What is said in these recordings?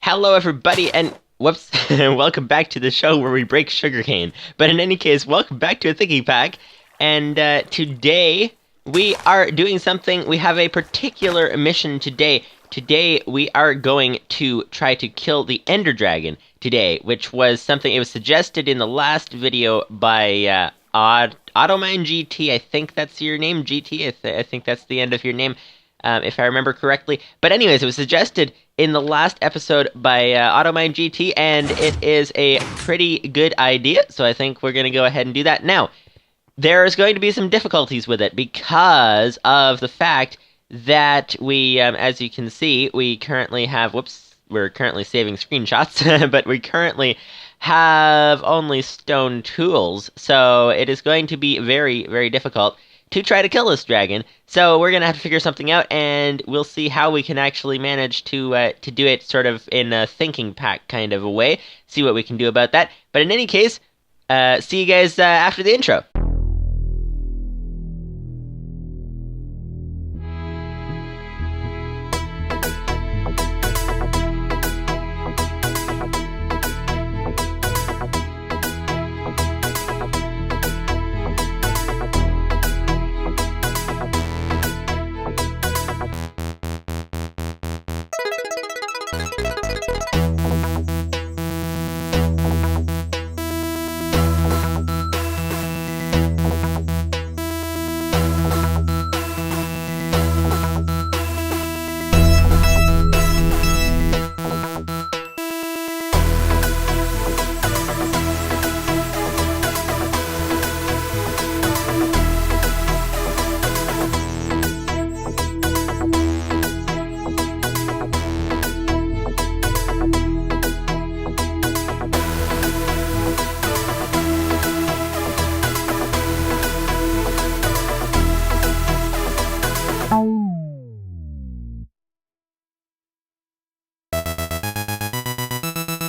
Hello everybody, and whoops, welcome back to the show where we break sugarcane. But in any case, welcome back to a Thinking Pack, and today we are doing something. We have a particular mission today. Today we are going to try to kill the Ender Dragon today, which was something, it was suggested in the last video by Automine GT, I think that's your name, GT, I think that's the end of your name. If I remember correctly. But anyways, it was suggested in the last episode by Automine GT, and it is a pretty good idea, so I think we're going to go ahead and do that. Now, there's going to be some difficulties with it because of the fact that we, as you can see, we currently have, we're currently saving screenshots, but we currently have only stone tools, so it is going to be very, very difficult to try to kill this dragon. So we're gonna have to figure something out, and we'll see how we can actually manage to do it sort of in a thinking pack kind of a way. See what we can do about that. But in any case, see you guys after the intro.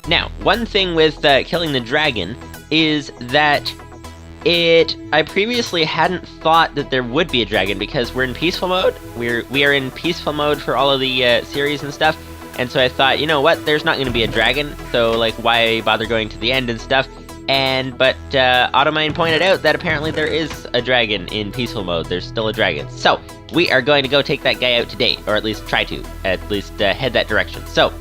Now, one thing with killing the dragon is that I previously hadn't thought that there would be a dragon because we're in peaceful mode. We are in peaceful mode for all of the series and stuff, and so I thought, you know what, there's not going to be a dragon, so like why bother going to the end and stuff. But Automine pointed out that apparently there is a dragon in peaceful mode. There's still a dragon. So we are going to go take that guy out today, or at least try to, head that direction. So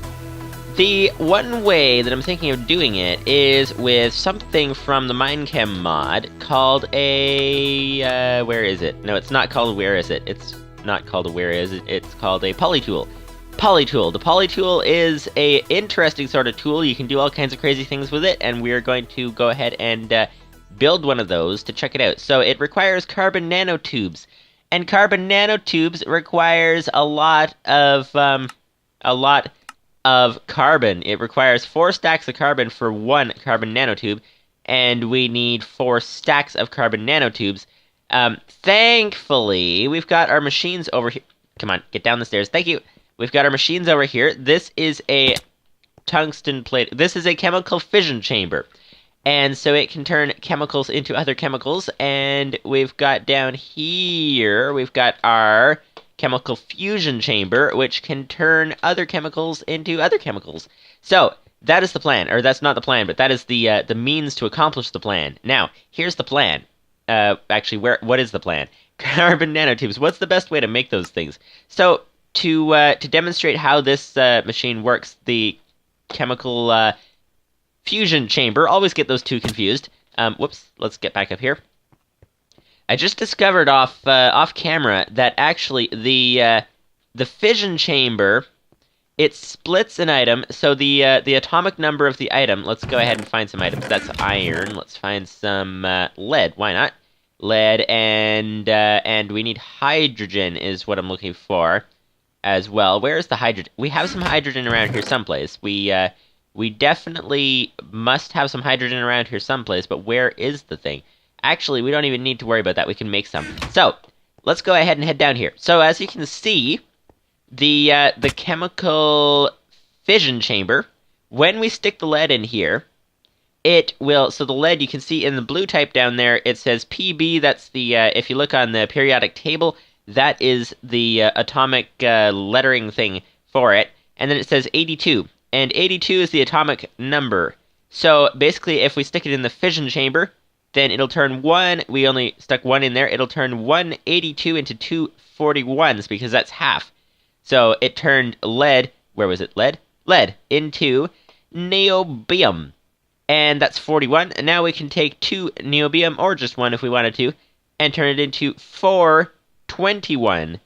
the one way that I'm thinking of doing it is with something from the Minechem mod called a, where is it? No, it's not called where is it. It's not called a where is it. It's called a polytool. Polytool. The polytool is a interesting sort of tool. You can do all kinds of crazy things with it, and we're going to go ahead and build one of those to check it out. So it requires carbon nanotubes, and carbon nanotubes requires a lot of carbon. It requires 4 stacks of carbon for 1 carbon nanotube, and we need 4 stacks of carbon nanotubes. Thankfully, we've got our machines over here. Come on, get down the stairs. Thank you. We've got our machines over here. This is a tungsten plate. This is a chemical fission chamber, and so it can turn chemicals into other chemicals. And we've got down here, we've got our chemical fusion chamber, which can turn other chemicals into other chemicals. So that is the plan, or that's not the plan, but that is the means to accomplish the plan. Now, here's the plan. Actually, what is the plan? Carbon nanotubes. What's the best way to make those things? So to demonstrate how this machine works, the chemical fusion chamber. Always get those two confused. Whoops. Let's get back up here. I just discovered off camera that actually the fission chamber, it splits an item. So the atomic number of the item. Let's go ahead and find some items. That's iron. Let's find some lead. Why not? Lead and we need hydrogen is what I'm looking for as well. Where is the hydrogen? We have some hydrogen around here someplace. We definitely must have some hydrogen around here someplace. But where is the thing? Actually, we don't even need to worry about that. We can make some. So, let's go ahead and head down here. So, as you can see, the chemical fission chamber, when we stick the lead in here, it will, so the lead, you can see in the blue type down there, it says PB, that's the, if you look on the periodic table, that is the atomic lettering thing for it, and then it says 82. and 82 is the atomic number. So basically, if we stick it in the fission chamber, then it'll turn 1, we only stuck 1 in there, it'll turn 182 into 2 41s, because that's half. So it turned lead, where was it, lead? Lead into niobium. And that's 41, and now we can take 2 niobium, or just 1 if we wanted to, and turn it into 421,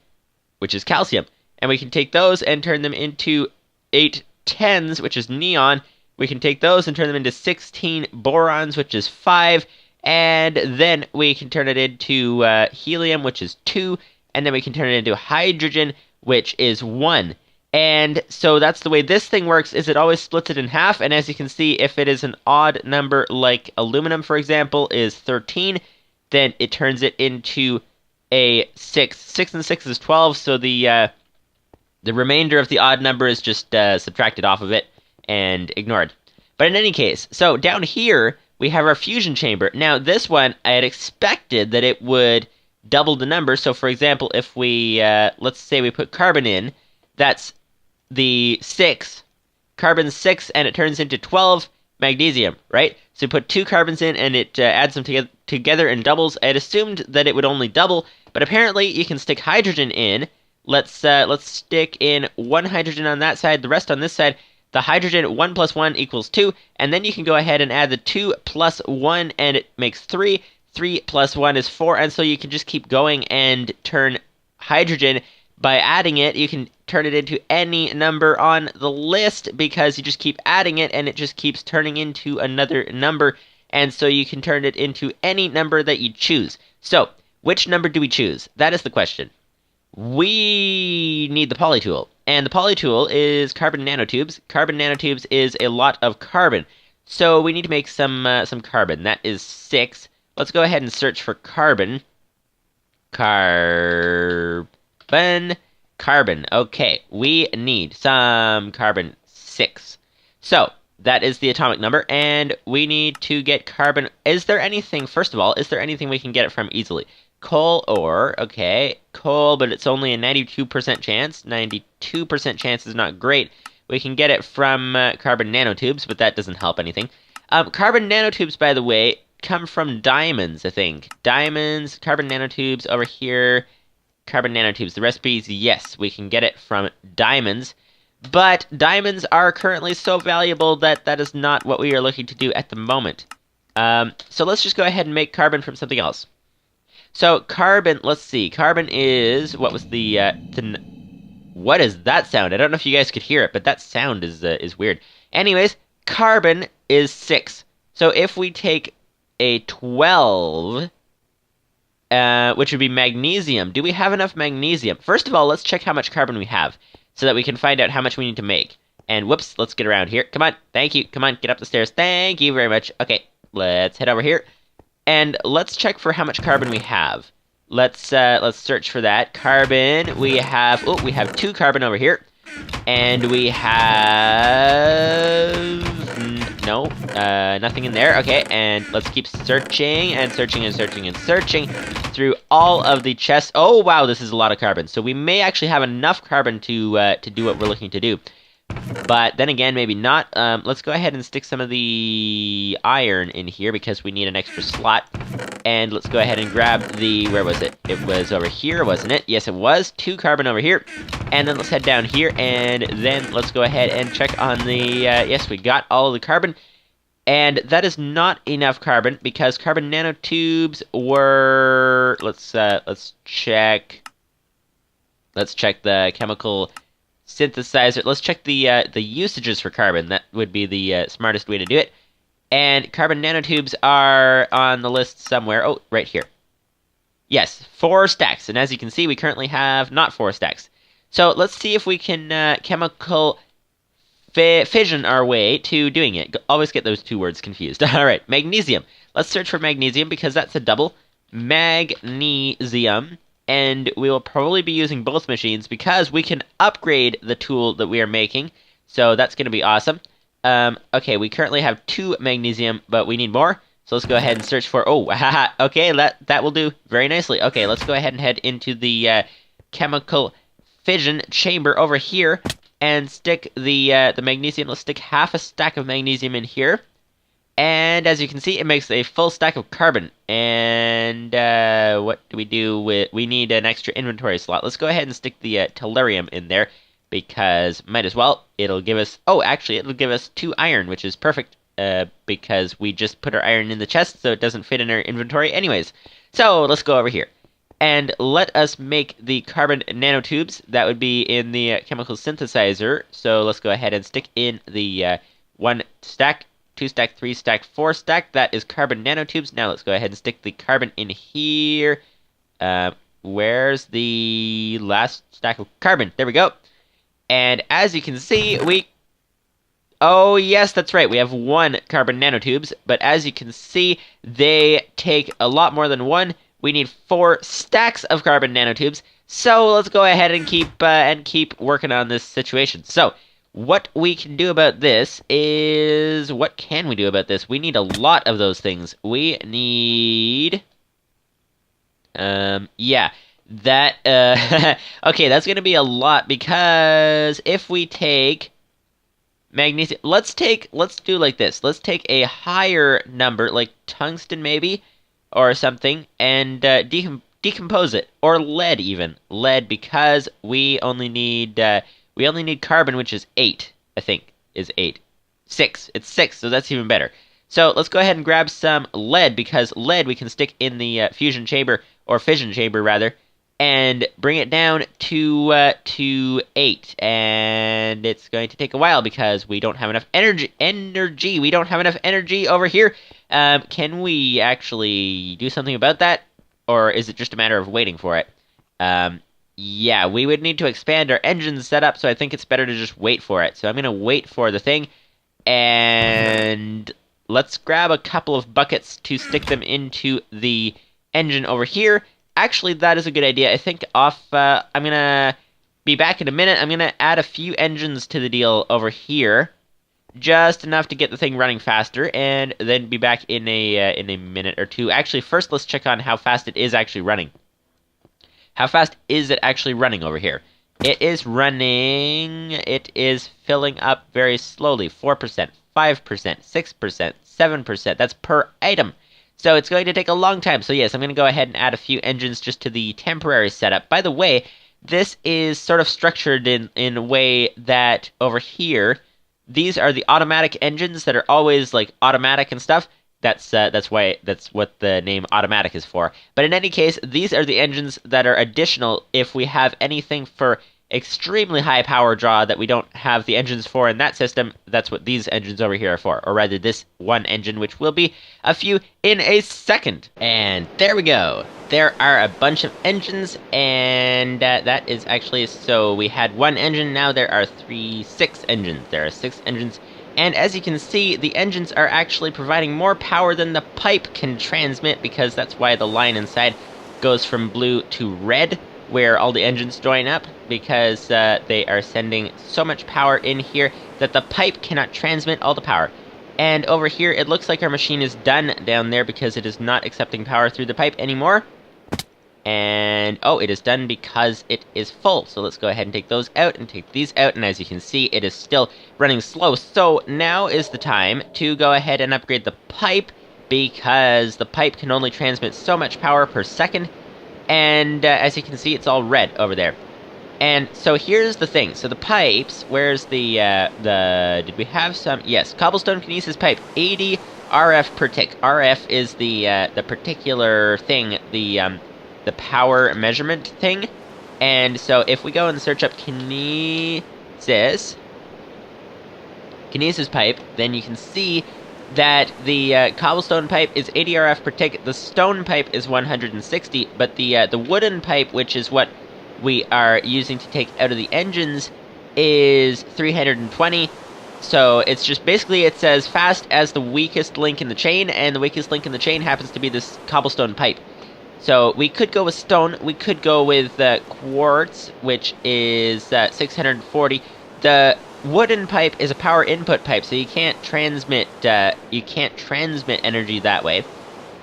which is calcium. And we can take those and turn them into 8 10s, which is neon. We can take those and turn them into 16 borons, which is 5. And then we can turn it into helium, which is 2. And then we can turn it into hydrogen, which is 1. And so that's the way this thing works, is it always splits it in half. And as you can see, if it is an odd number like aluminum, for example, is 13, then it turns it into a 6. 6 and 6 is 12, so the remainder of the odd number is just subtracted off of it and ignored. But in any case, so down here, we have our fusion chamber. Now, this one, I had expected that it would double the number. So, for example, if we, let's say we put carbon in, that's the 6, carbon 6, and it turns into 12 magnesium, right? So we put 2 carbons in, and it adds them together and doubles. I had assumed that it would only double, but apparently you can stick hydrogen in. Let's stick in 1 hydrogen on that side, the rest on this side. The hydrogen, 1 plus 1 equals 2, and then you can go ahead and add the 2 plus 1, and it makes 3. 3 plus 1 is 4, and so you can just keep going and turn hydrogen. By adding it, you can turn it into any number on the list, because you just keep adding it, and it just keeps turning into another number, and so you can turn it into any number that you choose. So, which number do we choose? That is the question. We need the poly tool, and the poly tool is carbon nanotubes. Carbon nanotubes is a lot of carbon, so we need to make some carbon. That is 6. Let's go ahead and search for carbon. Carbon. Okay, we need some carbon 6. So, that is the atomic number, and we need to get carbon. Is there anything, first of all, is there anything we can get it from easily? Coal ore, okay, coal, but it's only a 92% chance. 92% chance is not great. We can get it from carbon nanotubes, but that doesn't help anything. Carbon nanotubes, by the way, come from diamonds, I think. Diamonds, carbon nanotubes over here. Carbon nanotubes, the recipes, yes, we can get it from diamonds. But diamonds are currently so valuable that that is not what we are looking to do at the moment. So let's just go ahead and make carbon from something else. So carbon, let's see, carbon is, what was what is that sound? I don't know if you guys could hear it, but that sound is weird. Anyways, carbon is 6. So if we take a 12, which would be magnesium, do we have enough magnesium? First of all, let's check how much carbon we have, so that we can find out how much we need to make. And whoops, let's get around here. Come on, thank you, come on, get up the stairs. Thank you very much. Okay, let's head over here. And let's check for how much carbon we have. Let's search for that. Carbon, we have 2 carbon over here. And we have, nothing in there. Okay, and let's keep searching and searching and searching and searching through all of the chests. Oh, wow, this is a lot of carbon. So we may actually have enough carbon to do what we're looking to do. But then again, maybe not. Let's go ahead and stick some of the iron in here, because we need an extra slot. And let's go ahead and grab the, where was it? It was over here, wasn't it? Yes, it was. 2 carbon over here. And then let's head down here, and then let's go ahead and check on the, yes, we got all of the carbon. And that is not enough carbon, because carbon nanotubes were, let's check the chemical synthesizer. Let's check the usages for carbon. That would be the smartest way to do it. And carbon nanotubes are on the list somewhere. Oh, right here. Yes, 4 stacks. And as you can see, we currently have not 4 stacks. So let's see if we can chemical fission our way to doing it. Always get those 2 words confused. All right, magnesium. Let's search for magnesium, because that's a double. Magnesium. And we will probably be using both machines, because we can upgrade the tool that we are making. So that's going to be awesome. Okay, we currently have 2 magnesium, but we need more. So let's go ahead and search for, oh, haha, okay, that will do very nicely. Okay, let's go ahead and head into the chemical fission chamber over here. and stick the magnesium. Let's stick half a stack of magnesium in here. And as you can see, it makes a full stack of carbon. And what do we do with... We need an extra inventory slot. Let's go ahead and stick the tellurium in there, because might as well. It'll give us... Oh, actually, it'll give us 2 iron, which is perfect, because we just put our iron in the chest, so it doesn't fit in our inventory anyways. So let's go over here. And let us make the carbon nanotubes. That would be in the chemical synthesizer. So let's go ahead and stick in the 1 stack, 2 stack, 3 stack, 4 stack. That is carbon nanotubes. Now let's go ahead and stick the carbon in here. Where's the last stack of carbon? There we go. And as you can see, Oh, yes, that's right. We have 1 carbon nanotubes. But as you can see, they take a lot more than 1. We need 4 stacks of carbon nanotubes. So let's go ahead and keep working on this situation. So what we can do about this is... What can we do about this? We need a lot of those things. We need... Yeah. That, okay, that's gonna be a lot, because if we take magnesium... Let's do like this. Let's take a higher number, like tungsten maybe, or something, and decompose it. Or lead even. Lead, because we only need carbon, which is 8, I think, is 8. 6. It's 6, so that's even better. So let's go ahead and grab some lead, because lead we can stick in the fusion chamber, or fission chamber rather, and bring it down to 8. And it's going to take a while, because we don't have enough energy. We don't have enough energy over here. Can we actually do something about that? Or is it just a matter of waiting for it? Yeah, we would need to expand our engine setup, so I think it's better to just wait for it. So I'm going to wait for the thing, and let's grab a couple of buckets to stick them into the engine over here. Actually, that is a good idea. I think I'm going to be back in a minute. I'm going to add a few engines to the deal over here, just enough to get the thing running faster, and then be back in a minute or two. Actually, first let's check on how fast it is actually running. How fast is it actually running over here? It is running... It is filling up very slowly. 4%, 5%, 6%, 7%. That's per item. So it's going to take a long time. So yes, I'm going to go ahead and add a few engines just to the temporary setup. By the way, this is sort of structured in a way that over here, these are the automatic engines that are always like automatic and stuff. That's what the name automatic is for. But in any case, these are the engines that are additional if we have anything for extremely high power draw that we don't have the engines for in that system. That's what these engines over here are for, or rather this one engine, which will be a few in a second. And there we go. There are a bunch of engines, and that is actually, so we had 1 engine, now there are 6 engines. There are 6 engines. And as you can see, the engines are actually providing more power than the pipe can transmit, because that's why the line inside goes from blue to red, where all the engines join up, because they are sending so much power in here that the pipe cannot transmit all the power. And over here, it looks like our machine is done down there, because it is not accepting power through the pipe anymore. And, oh, it is done because it is full. So let's go ahead and take those out and take these out. And as you can see, it is still running slow. So now is the time to go ahead and upgrade the pipe, because the pipe can only transmit so much power per second. And as you can see, it's all red over there. And so here's the thing. So the pipes, where's the did we have some? Yes, cobblestone kinesis pipe, 80 RF per tick. RF is the particular thing, the power measurement thing. And so if we go and search up kinesis pipe, then you can see that the cobblestone pipe is 80 RF per tick, the stone pipe is 160, but the wooden pipe, which is what we are using to take out of the engines, is 320. So it's just basically, it's as fast as the weakest link in the chain, and the weakest link in the chain happens to be this cobblestone pipe. So we could go with stone, we could go with quartz, which is 640. The wooden pipe is a power input pipe, so you can't transmit energy that way.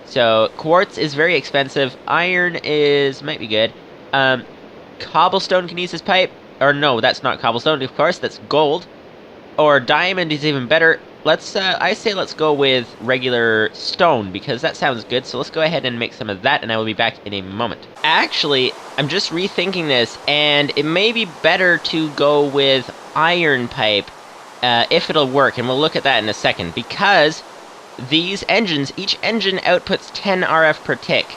So quartz is very expensive. Iron might be good. Cobblestone kinesis pipe or no, that's not cobblestone, of course, that's gold. Or diamond is even better. I say let's go with regular stone, because that sounds good. So let's go ahead and make some of that, and I will be back in a moment. Actually, I'm just rethinking this, and it may be better to go with iron pipe, if it'll work, and we'll look at that in a second, because these engines, each engine outputs 10 RF per tick.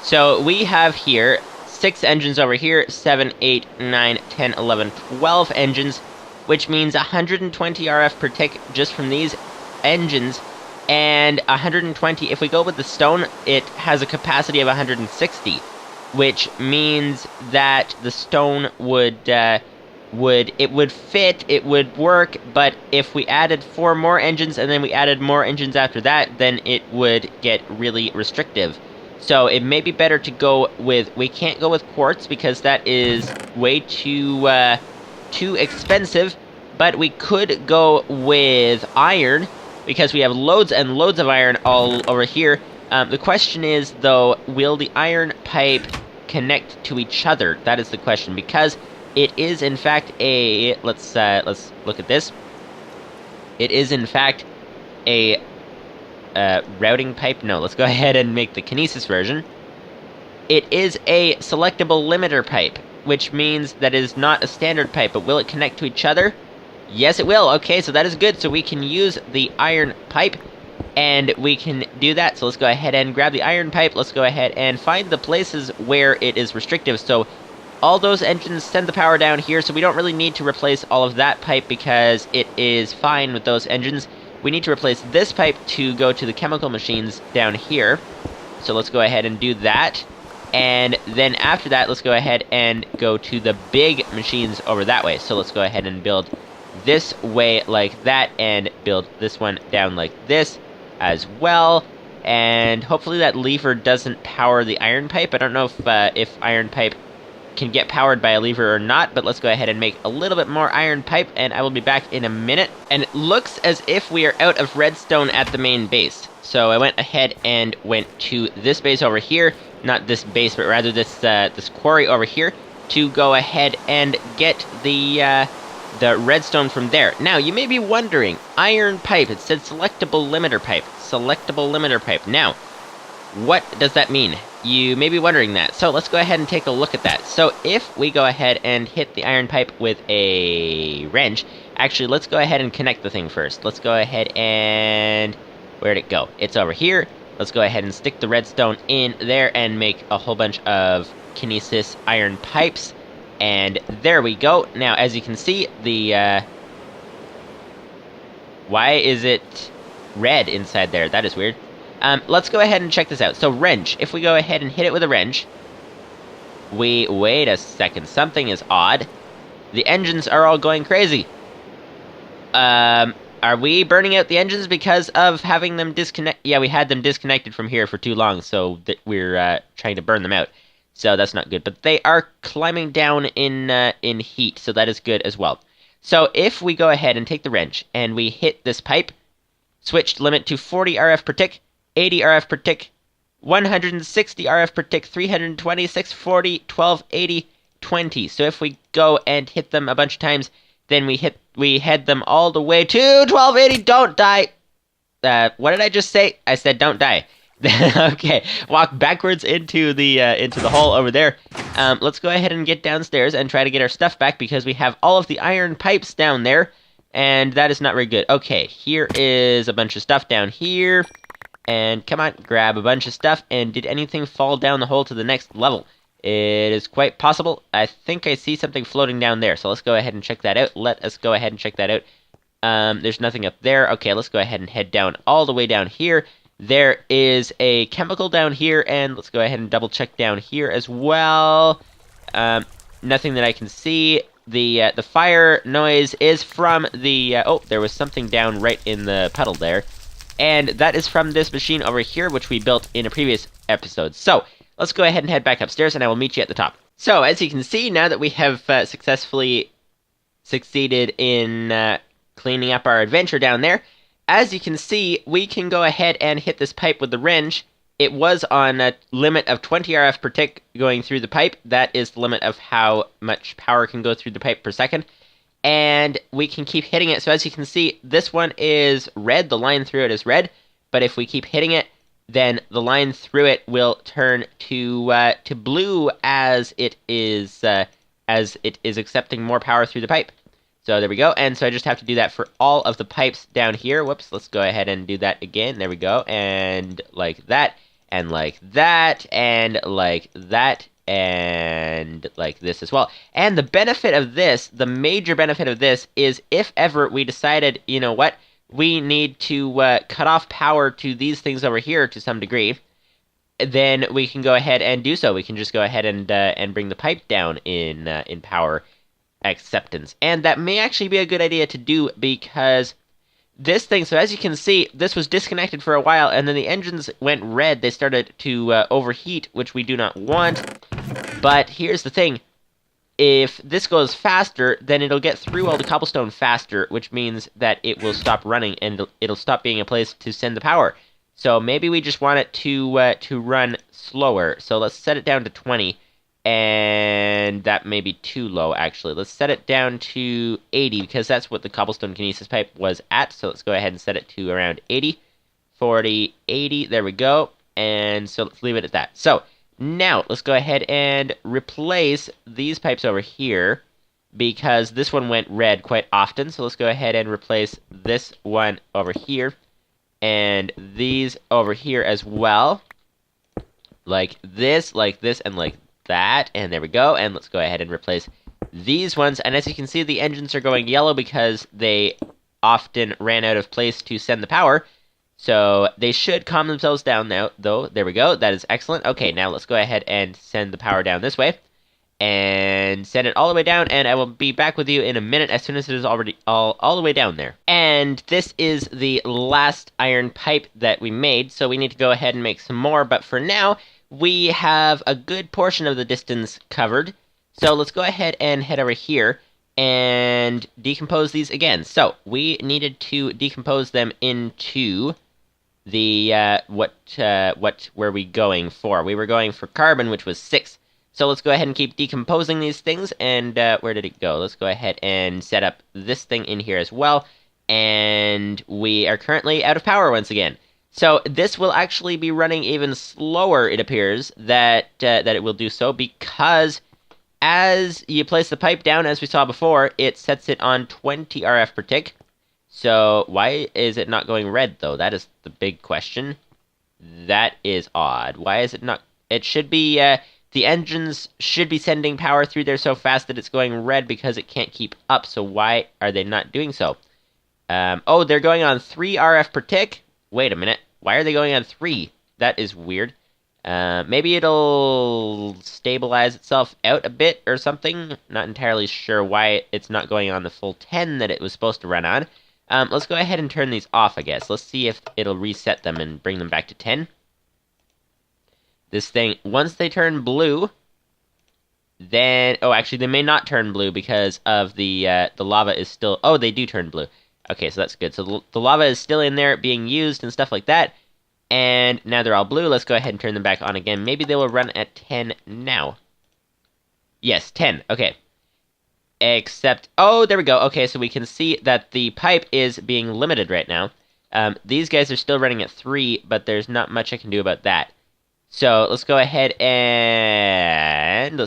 So we have here 6 engines over here, 7, 8, 9, 10, 11, 12 engines, which means 120 RF per tick just from these engines, and 120, if we go with the stone, it has a capacity of 160, which means that the stone would fit, it would work, but if we added 4 more engines and then we added more engines after that, then it would get really restrictive. So it may be better to go with, we can't go with quartz because that is way too expensive, but we could go with iron because we have loads and loads of iron all over here. The question is, though, will the iron pipe connect to each other? That is the question, because it is in fact a, let's look at this. It is in fact a routing pipe. No, let's go ahead and make the kinesis version. It is a selectable limiter pipe, which means that it is not a standard pipe, but will it connect to each other? Yes, it will. Okay, so that is good. So we can use the iron pipe, and we can do that. So let's go ahead and grab the iron pipe. Let's go ahead and find the places where it is restrictive. So all those engines send the power down here, so we don't really need to replace all of that pipe because it is fine with those engines. We need to replace this pipe to go to the chemical machines down here. So let's go ahead and do that. And then after that, let's go ahead and go to the big machines over that way. So let's go ahead and build this way like that, and build this one down like this as well. And hopefully that lever doesn't power the iron pipe. I don't know if iron pipe can get powered by a lever or not, but let's go ahead and make a little bit more iron pipe, and I will be back in a minute. And it looks as if we are out of redstone at the main base. So I went ahead and went to this base over here, not this base, but rather this this quarry over here, to go ahead and get the redstone from there. Now, you may be wondering, iron pipe, it said selectable limiter pipe. Selectable limiter pipe. Now, what does that mean? You may be wondering that. So let's go ahead and take a look at that. So if we go ahead and hit the iron pipe with a wrench, actually, let's go ahead and connect the thing first. Let's go ahead and, where'd it go? It's over here. Let's go ahead and stick the redstone in there and make a whole bunch of kinesis iron pipes. And there we go. Now, as you can see, the, why is it red inside there? That is weird. Let's go ahead and check this out. So, wrench. If we go ahead and hit it with a wrench, wait a second. Something is odd. The engines are all going crazy. Are we burning out the engines because of having them disconnect? Yeah, we had them disconnected from here for too long, so we're trying to burn them out. So that's not good. But they are climbing down in heat, so that is good as well. So if we go ahead and take the wrench and we hit this pipe, switched limit to 40 RF per tick, 80 RF per tick, 160 RF per tick, 320, 640, 1280, 20. So if we go and hit them a bunch of times, then we head them all the way to 1280. Don't die. What did I just say? I said don't die. Okay, walk backwards into the hole over there. Let's go ahead and get downstairs and try to get our stuff back, because we have all of the iron pipes down there, and that is not very good. Okay, here is a bunch of stuff down here. And come on, grab a bunch of stuff. And did anything fall down the hole to the next level? It is quite possible. I think I see something floating down there. So let's go ahead and check that out. Let us go ahead and check that out. There's nothing up there. Okay, let's go ahead and head down all the way down here. There is a chemical down here. And let's go ahead and double check down here as well. Nothing that I can see. The fire noise is from the... oh, there was something down right in the puddle there. And that is from this machine over here, which we built in a previous episode. So, let's go ahead and head back upstairs, and I will meet you at the top. So, as you can see, now that we have successfully succeeded in cleaning up our adventure down there, as you can see, we can go ahead and hit this pipe with the wrench, it was on a limit of 20 RF per tick going through the pipe. That is the limit of how much power can go through the pipe per second. And we can keep hitting it. So as you can see, this one is red. The line through it is red. But if we keep hitting it, then the line through it will turn to blue as it is accepting more power through the pipe. So there we go. And so I just have to do that for all of the pipes down here. Whoops, let's go ahead and do that again. There we go. And like that, and like that, and like that, and like this as well. And the benefit of this, the major benefit of this, is if ever we decided, you know what, we need to cut off power to these things over here to some degree, then we can go ahead and do so. We can just go ahead and bring the pipe down in power acceptance. And that may actually be a good idea to do, because this thing, so as you can see, this was disconnected for a while, and then the engines went red. They started to overheat, which we do not want. But here's the thing. If this goes faster, then it'll get through all the cobblestone faster, which means that it will stop running, and it'll stop being a place to send the power. So maybe we just want it to run slower. So let's set it down to 20. And that may be too low, actually. Let's set it down to 80, because that's what the cobblestone kinesis pipe was at. So let's go ahead and set it to around 80, 40, 80. There we go. And so let's leave it at that. So now let's go ahead and replace these pipes over here, because this one went red quite often. So let's go ahead and replace this one over here, and these over here as well. Like this, and like that, and there we go. And let's go ahead and replace these ones. And as you can see, the engines are going yellow because they often ran out of place to send the power. So they should calm themselves down now, though. There we go. That is excellent. Okay, now let's go ahead and send the power down this way, and send it all the way down, and I will be back with you in a minute as soon as it is already all the way down there. And this is the last iron pipe that we made, so we need to go ahead and make some more. But for now, we have a good portion of the distance covered. So let's go ahead and head over here and decompose these again. So we needed to decompose them into the what were we going for? We were going for carbon, which was 6. So let's go ahead and keep decomposing these things. And where did it go? Let's go ahead and set up this thing in here as well. And we are currently out of power once again. So this will actually be running even slower, it appears, that it will do so, because as you place the pipe down, as we saw before, it sets it on 20 RF per tick. So why is it not going red, though? That is the big question. That is odd. Why is it not? It should be, the engines should be sending power through there so fast that it's going red, because it can't keep up. So why are they not doing so? Oh, they're going on 3 RF per tick? Wait a minute. Why are they going on 3? That is weird. Maybe it'll stabilize itself out a bit or something. Not entirely sure why it's not going on the full 10 that it was supposed to run on. Let's go ahead and turn these off, I guess. Let's see if it'll reset them and bring them back to 10. This thing, once they turn blue, then... Oh, actually, they may not turn blue because of the lava is still... Oh, they do turn blue. Okay, so that's good. So the lava is still in there being used and stuff like that. And now they're all blue. Let's go ahead and turn them back on again. Maybe they will run at 10 now. Yes, 10. Okay. Except... Oh, there we go. Okay, so we can see that the pipe is being limited right now. These guys are still running at 3, but there's not much I can do about that. So let's go ahead and...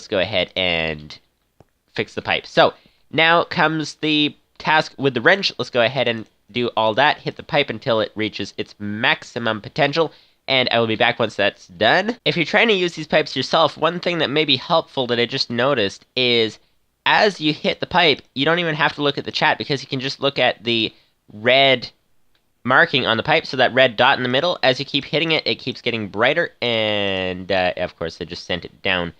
fix the pipe. So now comes the task with the wrench. Let's go ahead and do all that. Hit the pipe until it reaches its maximum potential, and I will be back once that's done. If you're trying to use these pipes yourself, one thing that may be helpful that I just noticed is as you hit the pipe, you don't even have to look at the chat, because you can just look at the red marking on the pipe, so that red dot in the middle. As you keep hitting it, it keeps getting brighter, and of course I just sent it down.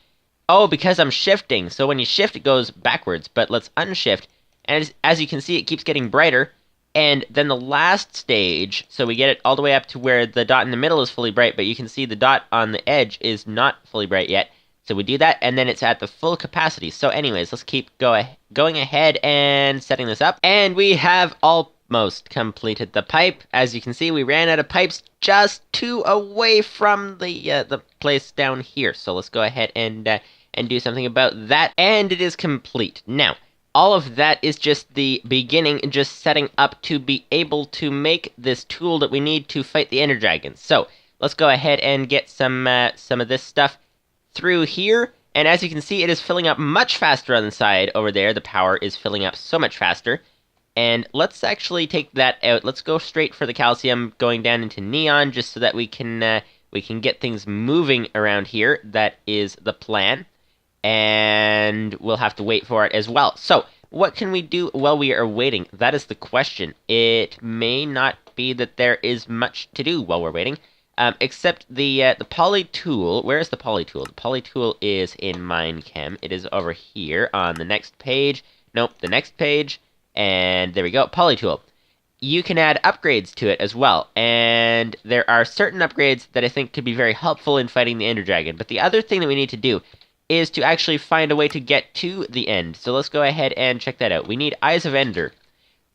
Oh, because I'm shifting. So when you shift, it goes backwards, but let's unshift. And as you can see, it keeps getting brighter. And then the last stage, so we get it all the way up to where the dot in the middle is fully bright, but you can see the dot on the edge is not fully bright yet. So we do that, and then it's at the full capacity. So anyways, let's keep going ahead and setting this up. And we have all almost completed the pipe. As you can see, we ran out of pipes just 2 away from the place down here. So let's go ahead and do something about that. And it is complete. Now, all of that is just the beginning, just setting up to be able to make this tool that we need to fight the Ender Dragons. So let's go ahead and get some of this stuff through here. And as you can see, it is filling up much faster on the side over there. The power is filling up so much faster. And let's actually take that out. Let's go straight for the calcium, going down into neon, just so that we can get things moving around here. That is the plan. And we'll have to wait for it as well. So, what can we do while we are waiting? That is the question. It may not be that there is much to do while we're waiting. Except the poly tool. Where is the poly tool? The poly tool is in Minechem. It is over here on the next page. Nope, the next page. And there we go, poly tool. You can add upgrades to it as well. And there are certain upgrades that I think could be very helpful in fighting the Ender Dragon. But the other thing that we need to do is to actually find a way to get to the end. So let's go ahead and check that out. We need Eyes of Ender.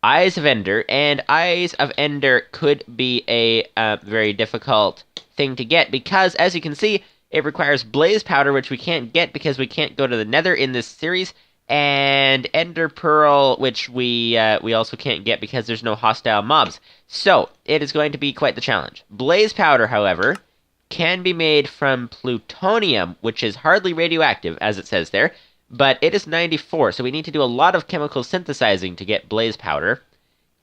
Eyes of Ender, and Eyes of Ender could be a very difficult thing to get, because, as you can see, it requires Blaze Powder, which we can't get because we can't go to the Nether in this series, and Ender Pearl, which we also can't get because there's no hostile mobs. So, it is going to be quite the challenge. Blaze Powder, however, can be made from plutonium, which is hardly radioactive, as it says there, but it is 94, so we need to do a lot of chemical synthesizing to get blaze powder.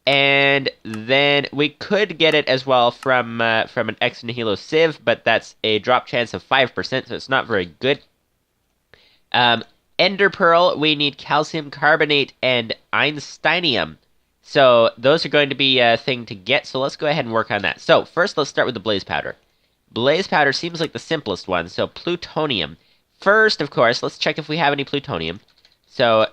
And then we could get it as well from an X Nihilo sieve, but that's a drop chance of 5%, so it's not very good. Ender Pearl, we need calcium carbonate and Einsteinium. So those are going to be a thing to get, so let's go ahead and work on that. So first, let's start with the blaze powder. Blaze powder seems like the simplest one, so plutonium. First, of course, let's check if we have any plutonium. So,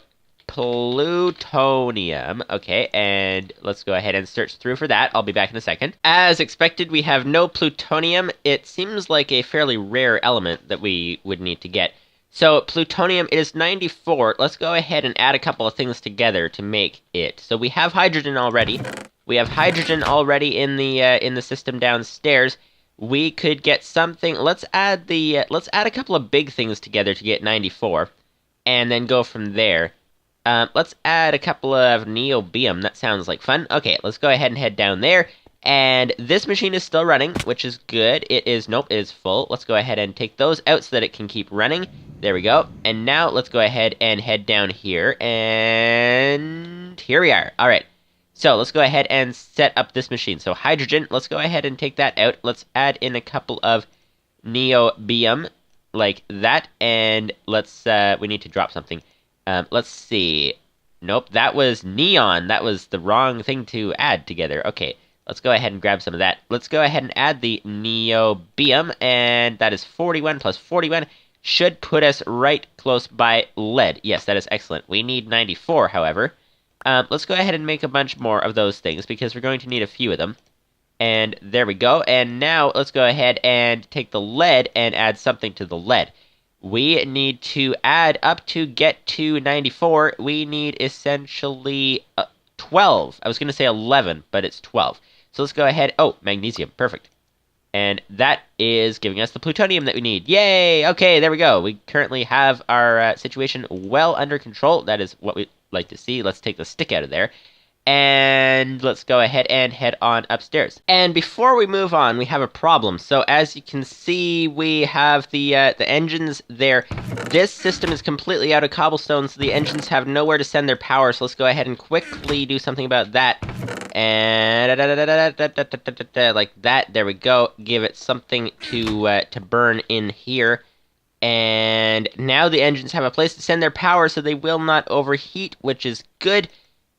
plutonium. Okay, and let's go ahead and search through for that. I'll be back in a second. As expected, we have no plutonium. It seems like a fairly rare element that we would need to get. So, plutonium is 94. Let's go ahead and add a couple of things together to make it. So, we have hydrogen already. We have hydrogen already in the system downstairs. We could get something. Let's add a couple of big things together to get 94, and then go from there. Let's add a couple of neobium. That sounds like fun. Okay, let's go ahead and head down there. And this machine is still running, which is good. It is full. Let's go ahead and take those out so that it can keep running. There we go. And now let's go ahead and head down here, and here we are. All right. So let's go ahead and set up this machine. So hydrogen, let's go ahead and take that out. Let's add in a couple of neobium like that, and let's we need to drop something. Let's see. Nope, that was neon. That was the wrong thing to add together. Okay, let's go ahead and grab some of that. Let's go ahead and add the neobium, and that is 41 plus 41. Should put us right close by lead. Yes, that is excellent. We need 94, however. Let's go ahead and make a bunch more of those things, because we're going to need a few of them. And there we go. And now let's go ahead and take the lead and add something to the lead. We need to add up to get to 94. We need essentially 12. I was going to say 11, but it's 12. So let's go ahead. Oh, magnesium. Perfect. And that is giving us the plutonium that we need. Yay! Okay, there we go. We currently have our situation well under control. That is what we like to see. Let's take the stick out of there. And let's go ahead and head on upstairs. And before we move on, we have a problem. So as you can see, we have the engines there. This system is completely out of cobblestone, so the engines have nowhere to send their power. So let's go ahead and quickly do something about that. And like that. There we go. Give it something to burn in here. And now the engines have a place to send their power, so they will not overheat, which is good.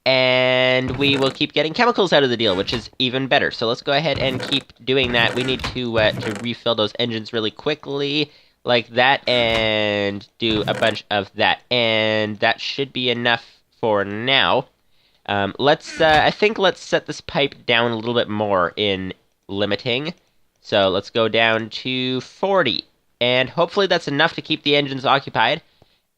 And we will keep getting chemicals out of the deal, which is even better. So let's go ahead and keep doing that. We need to refill those engines really quickly, like that, and do a bunch of that. And that should be enough for now. I think let's set this pipe down a little bit more in limiting. So let's go down to 40. And hopefully that's enough to keep the engines occupied.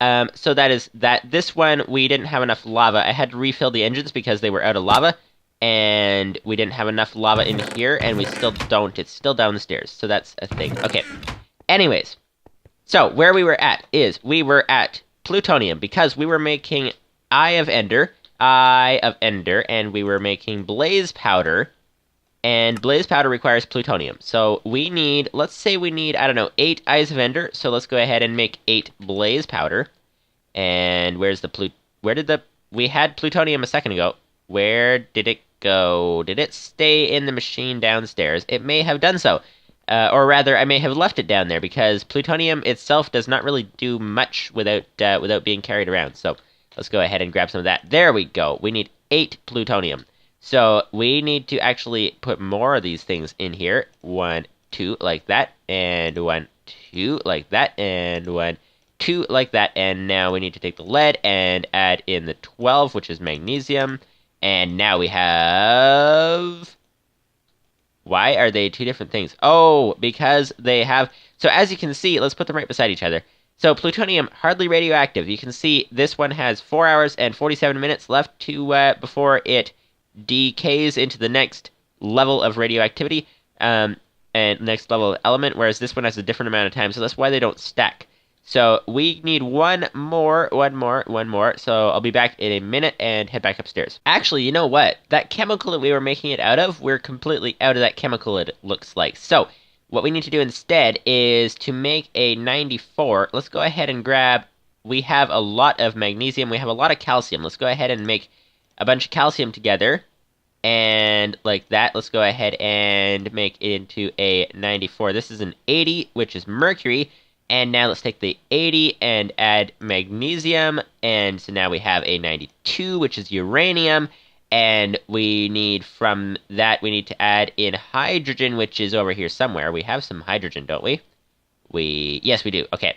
So that is that. This one, we didn't have enough lava. I had to refill the engines because they were out of lava. and we didn't have enough lava in here, and we still don't. It's still down the stairs, so that's a thing. Okay. Anyways, so where we were at is we were at plutonium because we were making Eye of Ender, and we were making blaze powder, and blaze powder requires plutonium. So we need, let's say we need, I don't know, 8 Eyes of Ender, so let's go ahead and make 8 blaze powder. And where's the we had plutonium a second ago. Where did it go? Did it stay in the machine downstairs? It may have done so. Or rather, I may have left it down there, because plutonium itself does not really do much without being carried around. So let's go ahead and grab some of that. There we go. We need 8 plutonium. So we need to actually put more of these things in here. 1, 2, like that, and 1, 2, like that, and 1, 2, like that. And now we need to take the lead and add in the 12, which is magnesium. And now we have... Why are they 2 different things? Oh, because they have... So as you can see, let's put them right beside each other. So plutonium, hardly radioactive. You can see this one has 4 hours and 47 minutes left to before it decays into the next level of radioactivity, and next level of element, whereas this one has a different amount of time, so that's why they don't stack. So we need one more, so I'll be back in a minute and head back upstairs. Actually, you know what? That chemical that we were making it out of, we're completely out of that chemical, it looks like. So what we need to do instead is to make a 94. Let's go ahead and grab, we have a lot of magnesium, we have a lot of calcium. Let's go ahead and make a bunch of calcium together, and like that. Let's go ahead and make it into a 94. This is an 80, which is mercury, and now let's take the 80 and add magnesium, and so now we have a 92, which is uranium, and we need, from that, we need to add in hydrogen, which is over here somewhere. We have some hydrogen, don't we? Yes, we do. Okay.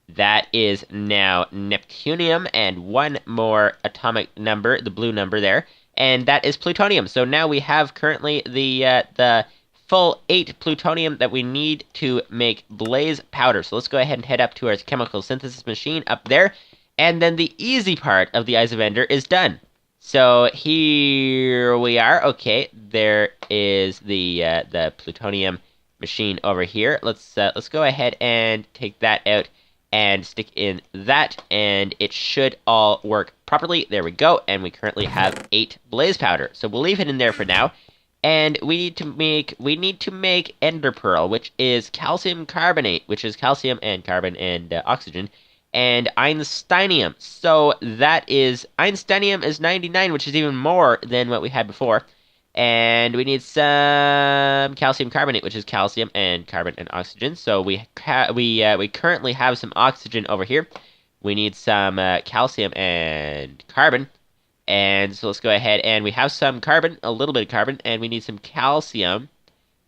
That is now neptunium, and one more atomic number, the blue number there, and that is plutonium. So now we have currently the full 8 plutonium that we need to make blaze powder. So let's go ahead and head up to our chemical synthesis machine up there, and then the easy part of the Eyes of Ender is done. So here we are. Okay, there is the plutonium machine over here. Let's go ahead and take that out and stick in that, and it should all work properly. There we go, and we currently have 8 blaze powder. So we'll leave it in there for now, and we need to make ender pearl, which is calcium carbonate, which is calcium and carbon and oxygen, and einsteinium. So that is, einsteinium is 99, which is even more than what we had before. And we need some calcium carbonate, which is calcium and carbon and oxygen. So we currently have some oxygen over here. We need some calcium and carbon. And so let's go ahead, and we have some carbon, a little bit of carbon, and we need some calcium,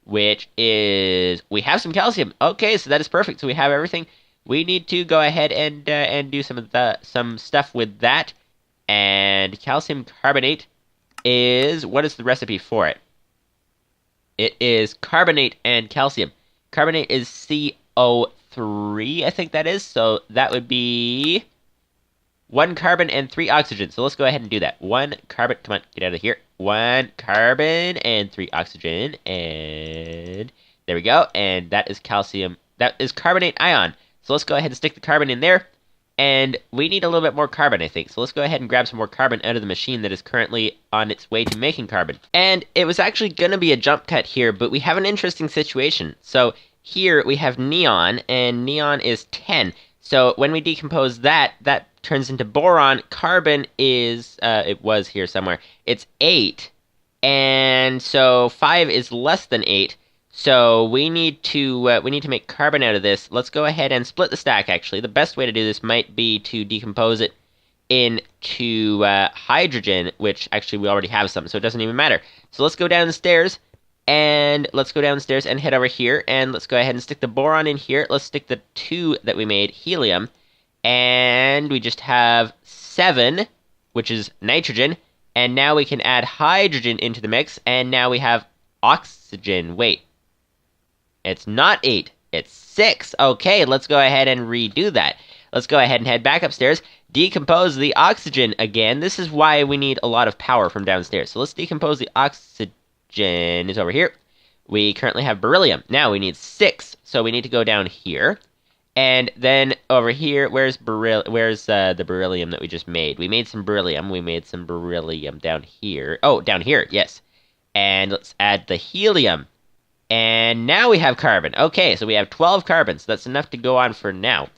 which is, we have some calcium. Okay, so that is perfect. So we have everything. We need to go ahead and do some stuff with that. And calcium carbonate is, what is the recipe for it? It is carbonate and calcium. Carbonate is CO3, I think that is. So that would be 1 carbon and 3 oxygen. So let's go ahead and do that. 1 carbon, come on, get out of here. 1 carbon and 3 oxygen, and there we go. And that is calcium, that is carbonate ion. So let's go ahead and stick the carbon in there. And we need a little bit more carbon, I think. So let's go ahead and grab some more carbon out of the machine that is currently on its way to making carbon. And it was actually going to be a jump cut here, but we have an interesting situation. So here we have neon, and neon is 10. So when we decompose that, that turns into boron. Carbon is, it was here somewhere, it's 8. And so 5 is less than 8. So we need to make carbon out of this. Let's go ahead and split the stack, actually. The best way to do this might be to decompose it into hydrogen, which actually we already have some, so it doesn't even matter. So let's go downstairs, and head over here, and let's go ahead and stick the boron in here. Let's stick the 2 that we made, helium, and we just have 7, which is nitrogen, and now we can add hydrogen into the mix, and now we have oxygen. Wait. It's not 8, it's 6. Okay, let's go ahead and redo that. Let's go ahead and head back upstairs, decompose the oxygen again. This is why we need a lot of power from downstairs. So let's decompose the oxygen. Is over here. We currently have beryllium. Now we need 6, so we need to go down here. And then over here, where's the beryllium that we just made? We made some beryllium. We made some beryllium down here. Oh, down here, yes. And let's add the helium. And now we have carbon. Okay, so we have 12 carbons. That's enough to go on for now.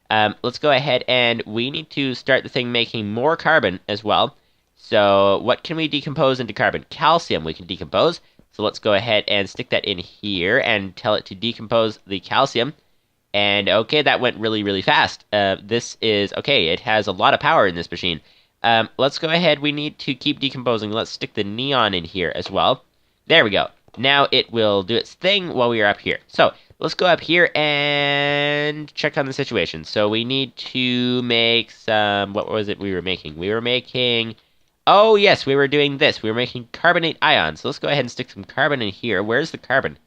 Let's go ahead and we need to start the thing making more carbon as well. So what can we decompose into carbon? Calcium we can decompose. So let's go ahead and stick that in here and tell it to decompose the calcium. And okay, that went really, really fast. This is, okay, it has a lot of power in this machine. Let's go ahead, we need to keep decomposing. Let's stick the neon in here as well. There we go. Now it will do its thing while we are up here. So let's go up here and check on the situation. So we need to make some, what was it we were making? We were making, oh yes, we were doing this. We were making carbonate ions. So let's go ahead and stick some carbon in here. Where's the carbon?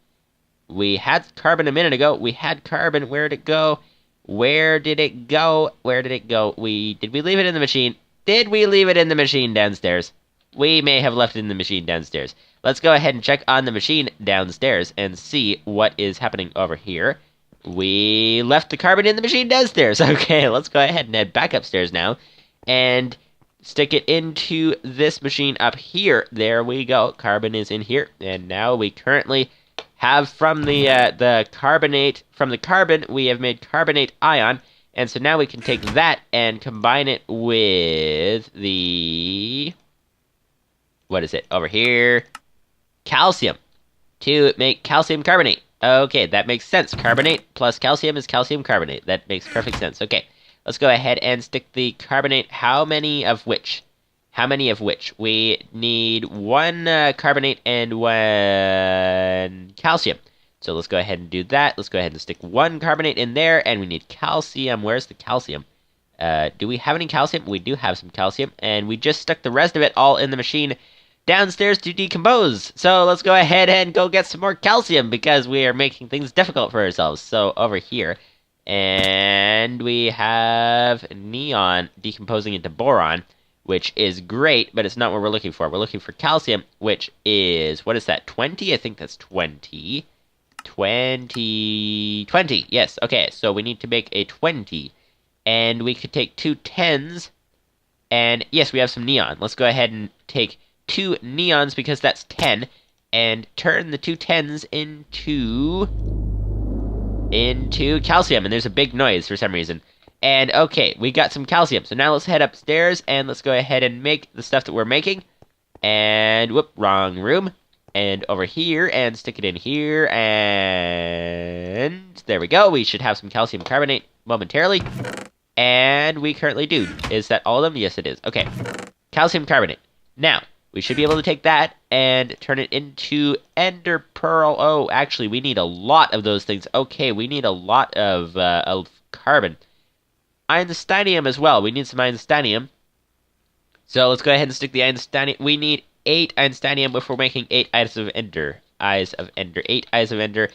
We had carbon a minute ago. We had carbon. Where did it go? Where did it go? Where did it go? Did we leave it in the machine? Did we leave it in the machine downstairs? We may have left it in the machine downstairs. Let's go ahead and check on the machine downstairs and see what is happening over here. We left the carbon in the machine downstairs. Okay, let's go ahead and head back upstairs now and stick it into this machine up here. There we go. Carbon is in here. And now we currently have from the carbon, we have made carbonate ion. And so now we can take that and combine it with the, what is it, over here? Calcium, to make calcium carbonate. Okay, that makes sense. Carbonate plus calcium is calcium carbonate. That makes perfect sense. Okay, let's go ahead and stick the carbonate. How many of which? How many of which? We need 1 carbonate and 1 calcium. So let's go ahead and do that. Let's go ahead and stick 1 carbonate in there, and we need calcium. Where's the calcium? Do we have any calcium? We do have some calcium, and we just stuck the rest of it all in the machine downstairs to decompose. So let's go ahead and go get some more calcium, because we are making things difficult for ourselves. So over here, and we have neon decomposing into boron, which is great, but it's not what we're looking for. We're looking for calcium, which is, what is that, 20? I think that's 20. 20, yes, okay, so we need to make a 20, and we could take 2 10s, and yes, we have some neon. Let's go ahead and take 2 neons, because that's 10, and turn the 2 10s into calcium, and there's a big noise for some reason. And okay, we got some calcium. So now let's head upstairs and let's go ahead and make the stuff that we're making. And whoop, wrong room. And over here and stick it in here. And there we go. We should have some calcium carbonate momentarily. And we currently do. Is that all of them? Yes, it is. Okay. Calcium carbonate. Now, we should be able to take that and turn it into ender pearl. Oh, actually, we need a lot of those things. Okay, we need a lot of carbon. Einsteinium as well. We need some Einsteinium. So let's go ahead and stick the Einsteinium. We need 8 Einsteinium if we're making 8 Eyes of Ender. 8 Eyes of Ender.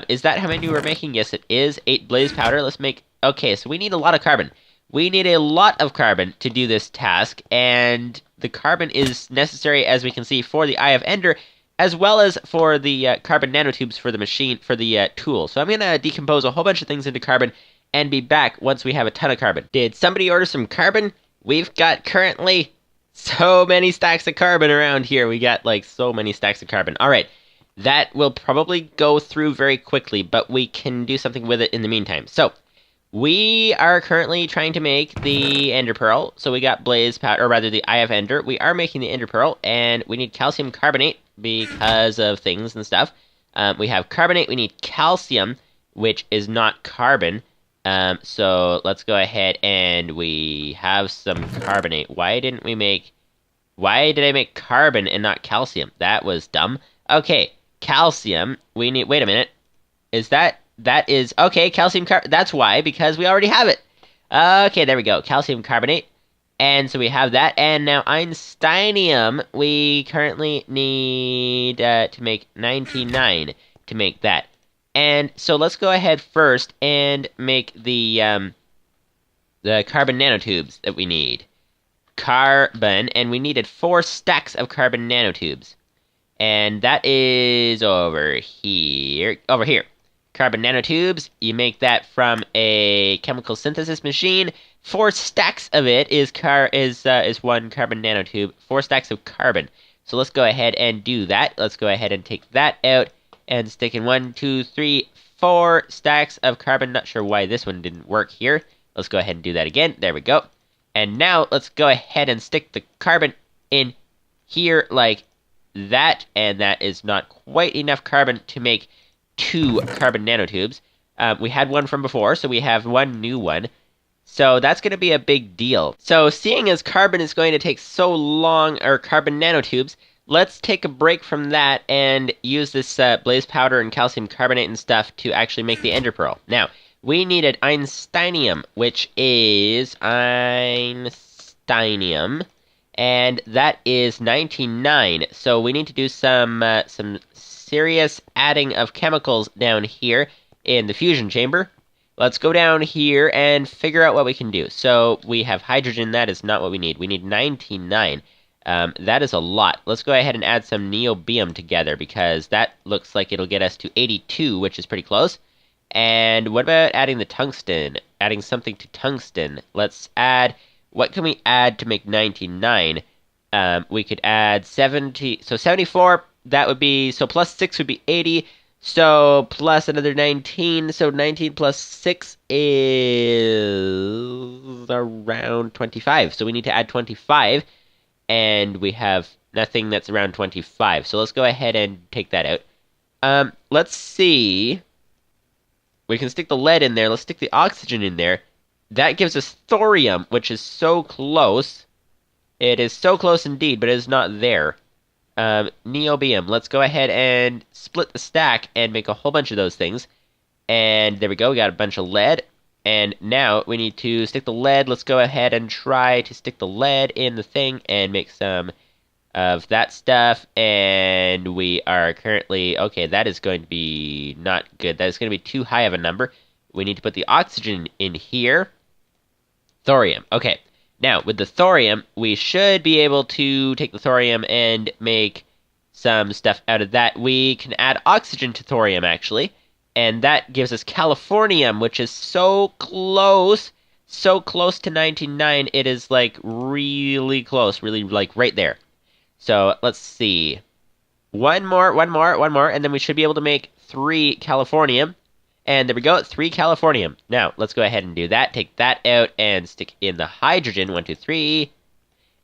Is that how many we're making? Yes, it is. 8 blaze powder. Let's make... Okay, so we need a lot of carbon. We need a lot of carbon to do this task, and the carbon is necessary, as we can see, for the Eye of Ender, as well as for the carbon nanotubes for the machine, for the tool. So I'm going to decompose a whole bunch of things into carbon and be back once we have a ton of carbon. Did somebody order some carbon? We've got currently so many stacks of carbon around here. We got like so many stacks of carbon. All right, that will probably go through very quickly, but we can do something with it in the meantime. So we are currently trying to make the Ender Pearl. So we got blaze powder, or rather the Eye of Ender. We are making the Ender Pearl, and we need calcium carbonate because of things and stuff. We have carbonate. We need calcium, which is not carbon. So let's go ahead and we have some carbonate. Why did I make carbon and not calcium? That was dumb. Okay, calcium. We need, wait a minute. That is, okay, calcium that's why, because we already have it. Okay, there we go. Calcium carbonate. And so we have that. And now Einsteinium, we currently need to make 99 to make that. And so let's go ahead first and make the the carbon nanotubes that we need. Carbon, and we needed 4 stacks of carbon nanotubes. And that is over here. Over here. Carbon nanotubes, you make that from a chemical synthesis machine. 4 stacks of it is 1 carbon nanotube. 4 stacks of carbon. So let's go ahead and do that. Let's go ahead and take that out and stick in 1, 2, 3, 4 stacks of carbon. Not sure why this one didn't work here. Let's go ahead and do that again. There we go. And now let's go ahead and stick the carbon in here like that. And that is not quite enough carbon to make 2 carbon nanotubes. We had one from before, so we have 1 new one. So that's going to be a big deal. So seeing as carbon is going to take so long, or carbon nanotubes, let's take a break from that and use this blaze powder and calcium carbonate and stuff to actually make the ender pearl. Now, we needed einsteinium, which is einsteinium, and that is 99. So we need to do some serious adding of chemicals down here in the fusion chamber. Let's go down here and figure out what we can do. So we have hydrogen. That is not what we need. We need 99. That is a lot. Let's go ahead and add some neobium together because that looks like it'll get us to 82, which is pretty close. And what about adding the tungsten? Adding something to tungsten. Let's add... What can we add to make 99? We could add 70... So 74, that would be... So plus 6 would be 80. So plus another 19. So 19 plus 6 is around 25. So we need to add 25. And we have nothing that's around 25. So let's go ahead and take that out. Let's see... We can stick the lead in there. Let's stick the oxygen in there. That gives us thorium, which is so close. It is so close indeed, but it is not there. Neobium. Let's go ahead and split the stack and make a whole bunch of those things. And there we go. We got a bunch of lead. And now we need to stick the lead. Let's go ahead and try to stick the lead in the thing and make some of that stuff. And we are currently... Okay, that is going to be not good. That is going to be too high of a number. We need to put the oxygen in here. Thorium. Okay. Now, with the thorium, we should be able to take the thorium and make some stuff out of that. We can add oxygen to thorium, actually. And that gives us californium, which is so close to 99. It is, like, really close. Really, like, right there. So, let's see. One more, and then we should be able to make 3 californium. And there we go, 3 californium. Now, let's go ahead and do that. Take that out and stick in the hydrogen. 1, 2, 3.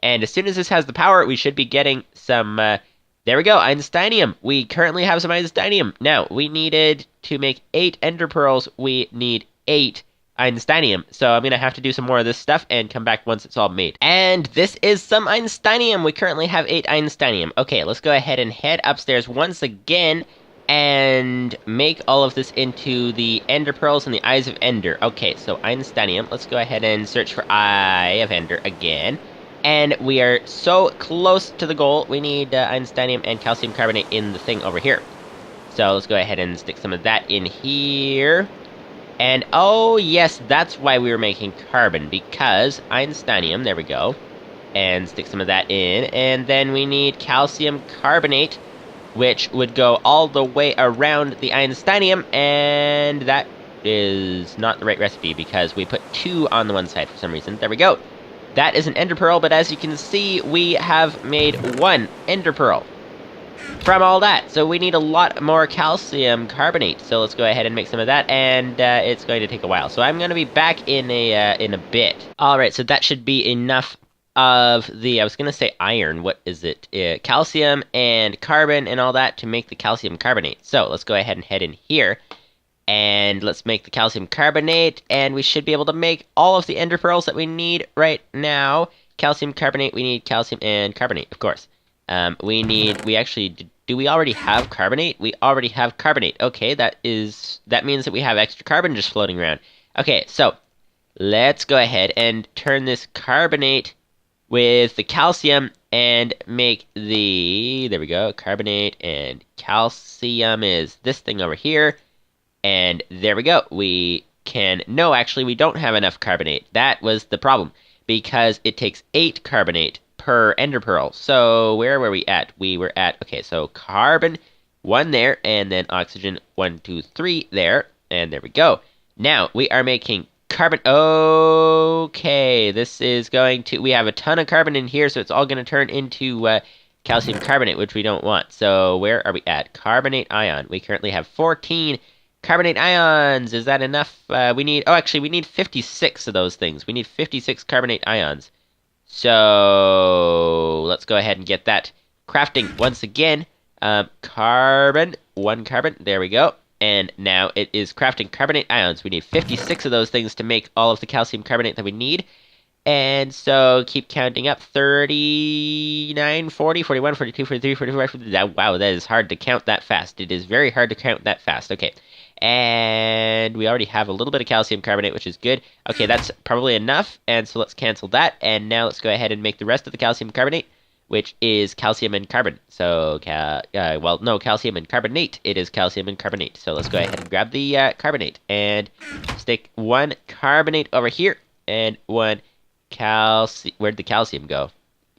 And as soon as this has the power, we should be getting some... there we go, einsteinium. We currently have some einsteinium. Now, we needed to make 8 ender pearls. We need 8 einsteinium. So I'm going to have to do some more of this stuff and come back once it's all made. And this is some einsteinium. We currently have 8 einsteinium. Okay, let's go ahead and head upstairs once again and make all of this into the ender pearls and the eyes of ender. Okay, so einsteinium. Let's go ahead and search for eye of ender again. And we are so close to the goal. We need einsteinium and calcium carbonate in the thing over here. So let's go ahead and stick some of that in here. And oh yes, that's why we were making carbon, because einsteinium, there we go. And stick some of that in. And then we need calcium carbonate, which would go all the way around the einsteinium, and that is not the right recipe because we put 2 on the one side for some reason. There we go. That is an ender pearl, but as you can see, we have made 1 ender pearl from all that. So we need a lot more calcium carbonate. So let's go ahead and make some of that, and it's going to take a while. So I'm going to be back in a bit. All right, so that should be enough of the, I was going to say iron, what is it? Calcium and carbon and all that to make the calcium carbonate. So let's go ahead and head in here. And let's make the calcium carbonate, and we should be able to make all of the ender pearls that we need right now. Calcium carbonate, we need calcium and carbonate, of course. We actually, do we already have carbonate? We already have carbonate. Okay, that means that we have extra carbon just floating around. Okay, so let's go ahead and turn this carbonate with the calcium and make the, there we go, carbonate and calcium is this thing over here. And there we go. We can... No, actually, we don't have enough carbonate. That was the problem, because it takes 8 carbonate per ender pearl. So where were we at? We were at... Okay, so carbon, 1 there, and then oxygen, 1, 2, 3 there, and there we go. Now, we are making carbon... Okay, this is going to... We have a ton of carbon in here, so it's all going to turn into calcium carbonate, which we don't want. So where are we at? Carbonate ion. We currently have 14 carbonate ions. Is that enough? We need... Oh, actually, we need 56 of those things. We need 56 carbonate ions. So let's go ahead and get that crafting once again. Carbon, 1 carbon. There we go. And now it is crafting carbonate ions. We need 56 of those things to make all of the calcium carbonate that we need. And so keep counting up. 39, 40, 41, 42, 43, 44, 45. Wow, that is hard to count that fast. It is very hard to count that fast. Okay. And we already have a little bit of calcium carbonate, which is good. Okay, that's probably enough. And so let's cancel that. And now let's go ahead and make the rest of the calcium carbonate, which is calcium and carbon. So, well, no, calcium and carbonate. It is calcium and carbonate. So let's go ahead and grab the carbonate and stick 1 carbonate over here and 1 calcium. Where'd the calcium go?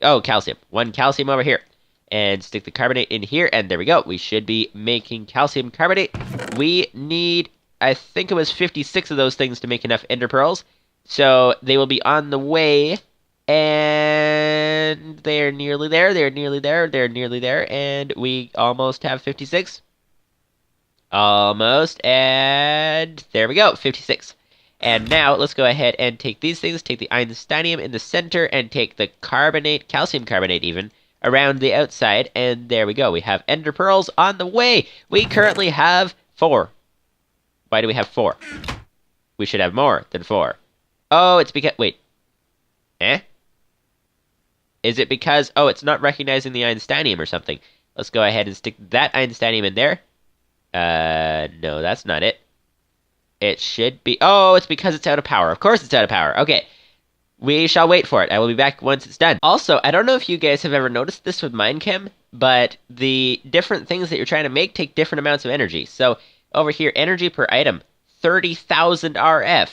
Oh, calcium. 1 calcium over here. And stick the carbonate in here, and there we go. We should be making calcium carbonate. We need, I think it was 56 of those things to make enough ender pearls. So they will be on the way, and they're nearly there, they're nearly there, they're nearly there, and we almost have 56. Almost, and there we go, 56. And now, let's go ahead and take these things, take the einsteinium in the center, and take the carbonate, calcium carbonate even, around the outside, and there we go. We have ender pearls on the way. We currently have 4. Why do we have 4? We should have more than 4. Oh, it's because... Wait. Is it because... Oh, it's not recognizing the einsteinium or something. Let's go ahead and stick that einsteinium in there. No, that's not it. It should be... Oh, it's because it's out of power. Of course it's out of power. Okay. We shall wait for it. I will be back once it's done. Also, I don't know if you guys have ever noticed this with Minechem, but the different things that you're trying to make take different amounts of energy. So, over here, energy per item, 30,000 RF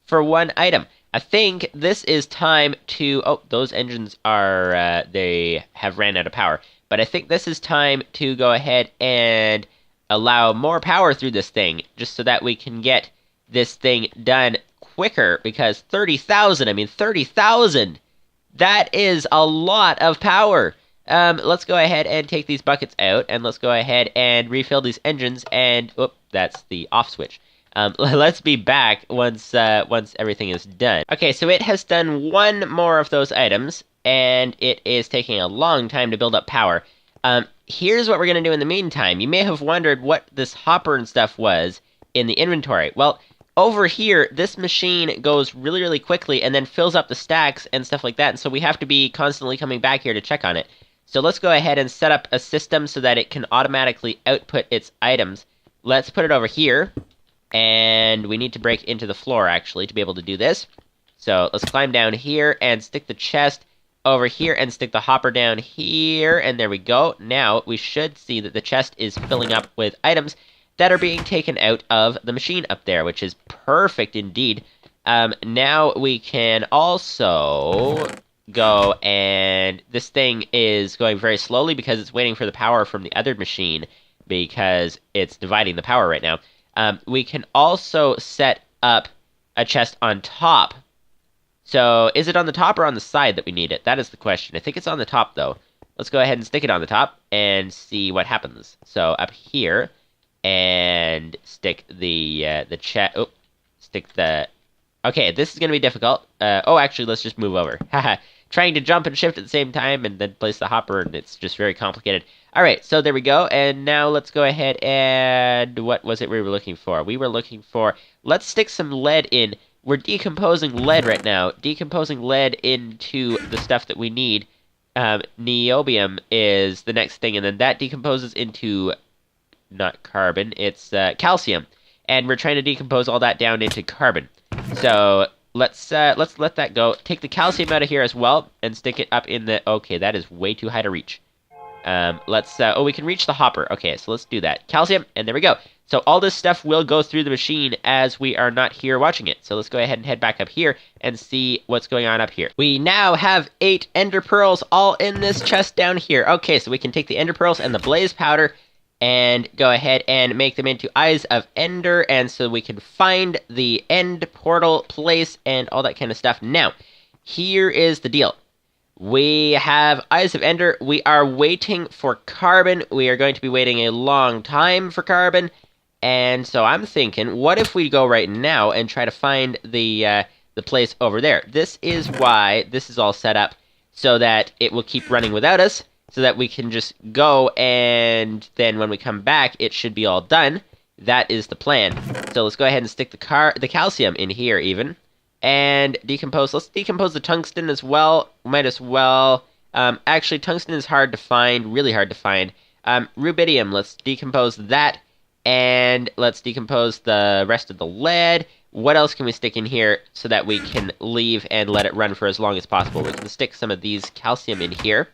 for 1 item. I think this is time to... Oh, those engines are... they have ran out of power. But I think this is time to go ahead and allow more power through this thing, just so that we can get this thing done quicker, because 30,000, I mean 30,000, that is a lot of power. Let's go ahead and take these buckets out, and let's go ahead and refill these engines, and, oh, that's the off switch. Let's be back once everything is done. Okay, so it has done 1 more of those items, and it is taking a long time to build up power. Here's what we're going to do in the meantime. You may have wondered what this hopper and stuff was in the inventory. Well, over here, this machine goes really, really quickly and then fills up the stacks and stuff like that, and so we have to be constantly coming back here to check on it. So let's go ahead and set up a system so that it can automatically output its items. Let's put it over here, and we need to break into the floor, actually, to be able to do this. So let's climb down here and stick the chest over here and stick the hopper down here, and there we go. Now, we should see that the chest is filling up with items that are being taken out of the machine up there, which is perfect indeed. Now we can also go, and this thing is going very slowly because it's waiting for the power from the other machine, because it's dividing the power right now. We can also set up a chest on top. So, is it on the top or on the side that we need it? That is the question. I think it's on the top, though. Let's go ahead and stick it on the top and see what happens. So, up here, and stick the chest. Oh, stick the... Okay, this is going to be difficult. Oh, actually, let's just move over. Haha. Trying to jump and shift at the same time and then place the hopper, and it's just very complicated. Alright, so there we go, and now let's go ahead and... What was it we were looking for? We were looking for... Let's stick some lead in. We're decomposing lead right now. Decomposing lead into the stuff that we need. Niobium is the next thing, and then that decomposes into... Not carbon, it's calcium. And we're trying to decompose all that down into carbon. So... Let's let that go. Take the calcium out of here as well, and stick it up in the... Okay, that is way too high to reach. Oh, we can reach the hopper. Okay, so let's do that. Calcium, and there we go. So all this stuff will go through the machine as we are not here watching it. So let's go ahead and head back up here and see what's going on up here. We now have 8 ender pearls all in this chest down here. Okay, so we can take the ender pearls and the blaze powder and go ahead and make them into eyes of ender, and so we can find the end portal place and all that kind of stuff. Now, here is the deal. We have eyes of ender. We are waiting for carbon. We are going to be waiting a long time for carbon. And so I'm thinking, what if we go right now and try to find the place over there? This is why this is all set up, so that it will keep running without us, so that we can just go, and then when we come back, it should be all done. That is the plan. So let's go ahead and stick the calcium in here even. And decompose. Let's decompose the tungsten as well. Might as well. Actually, tungsten is hard to find, really hard to find. Rubidium, let's decompose that. And let's decompose the rest of the lead. What else can we stick in here so that we can leave and let it run for as long as possible? We can stick some of these calcium in here.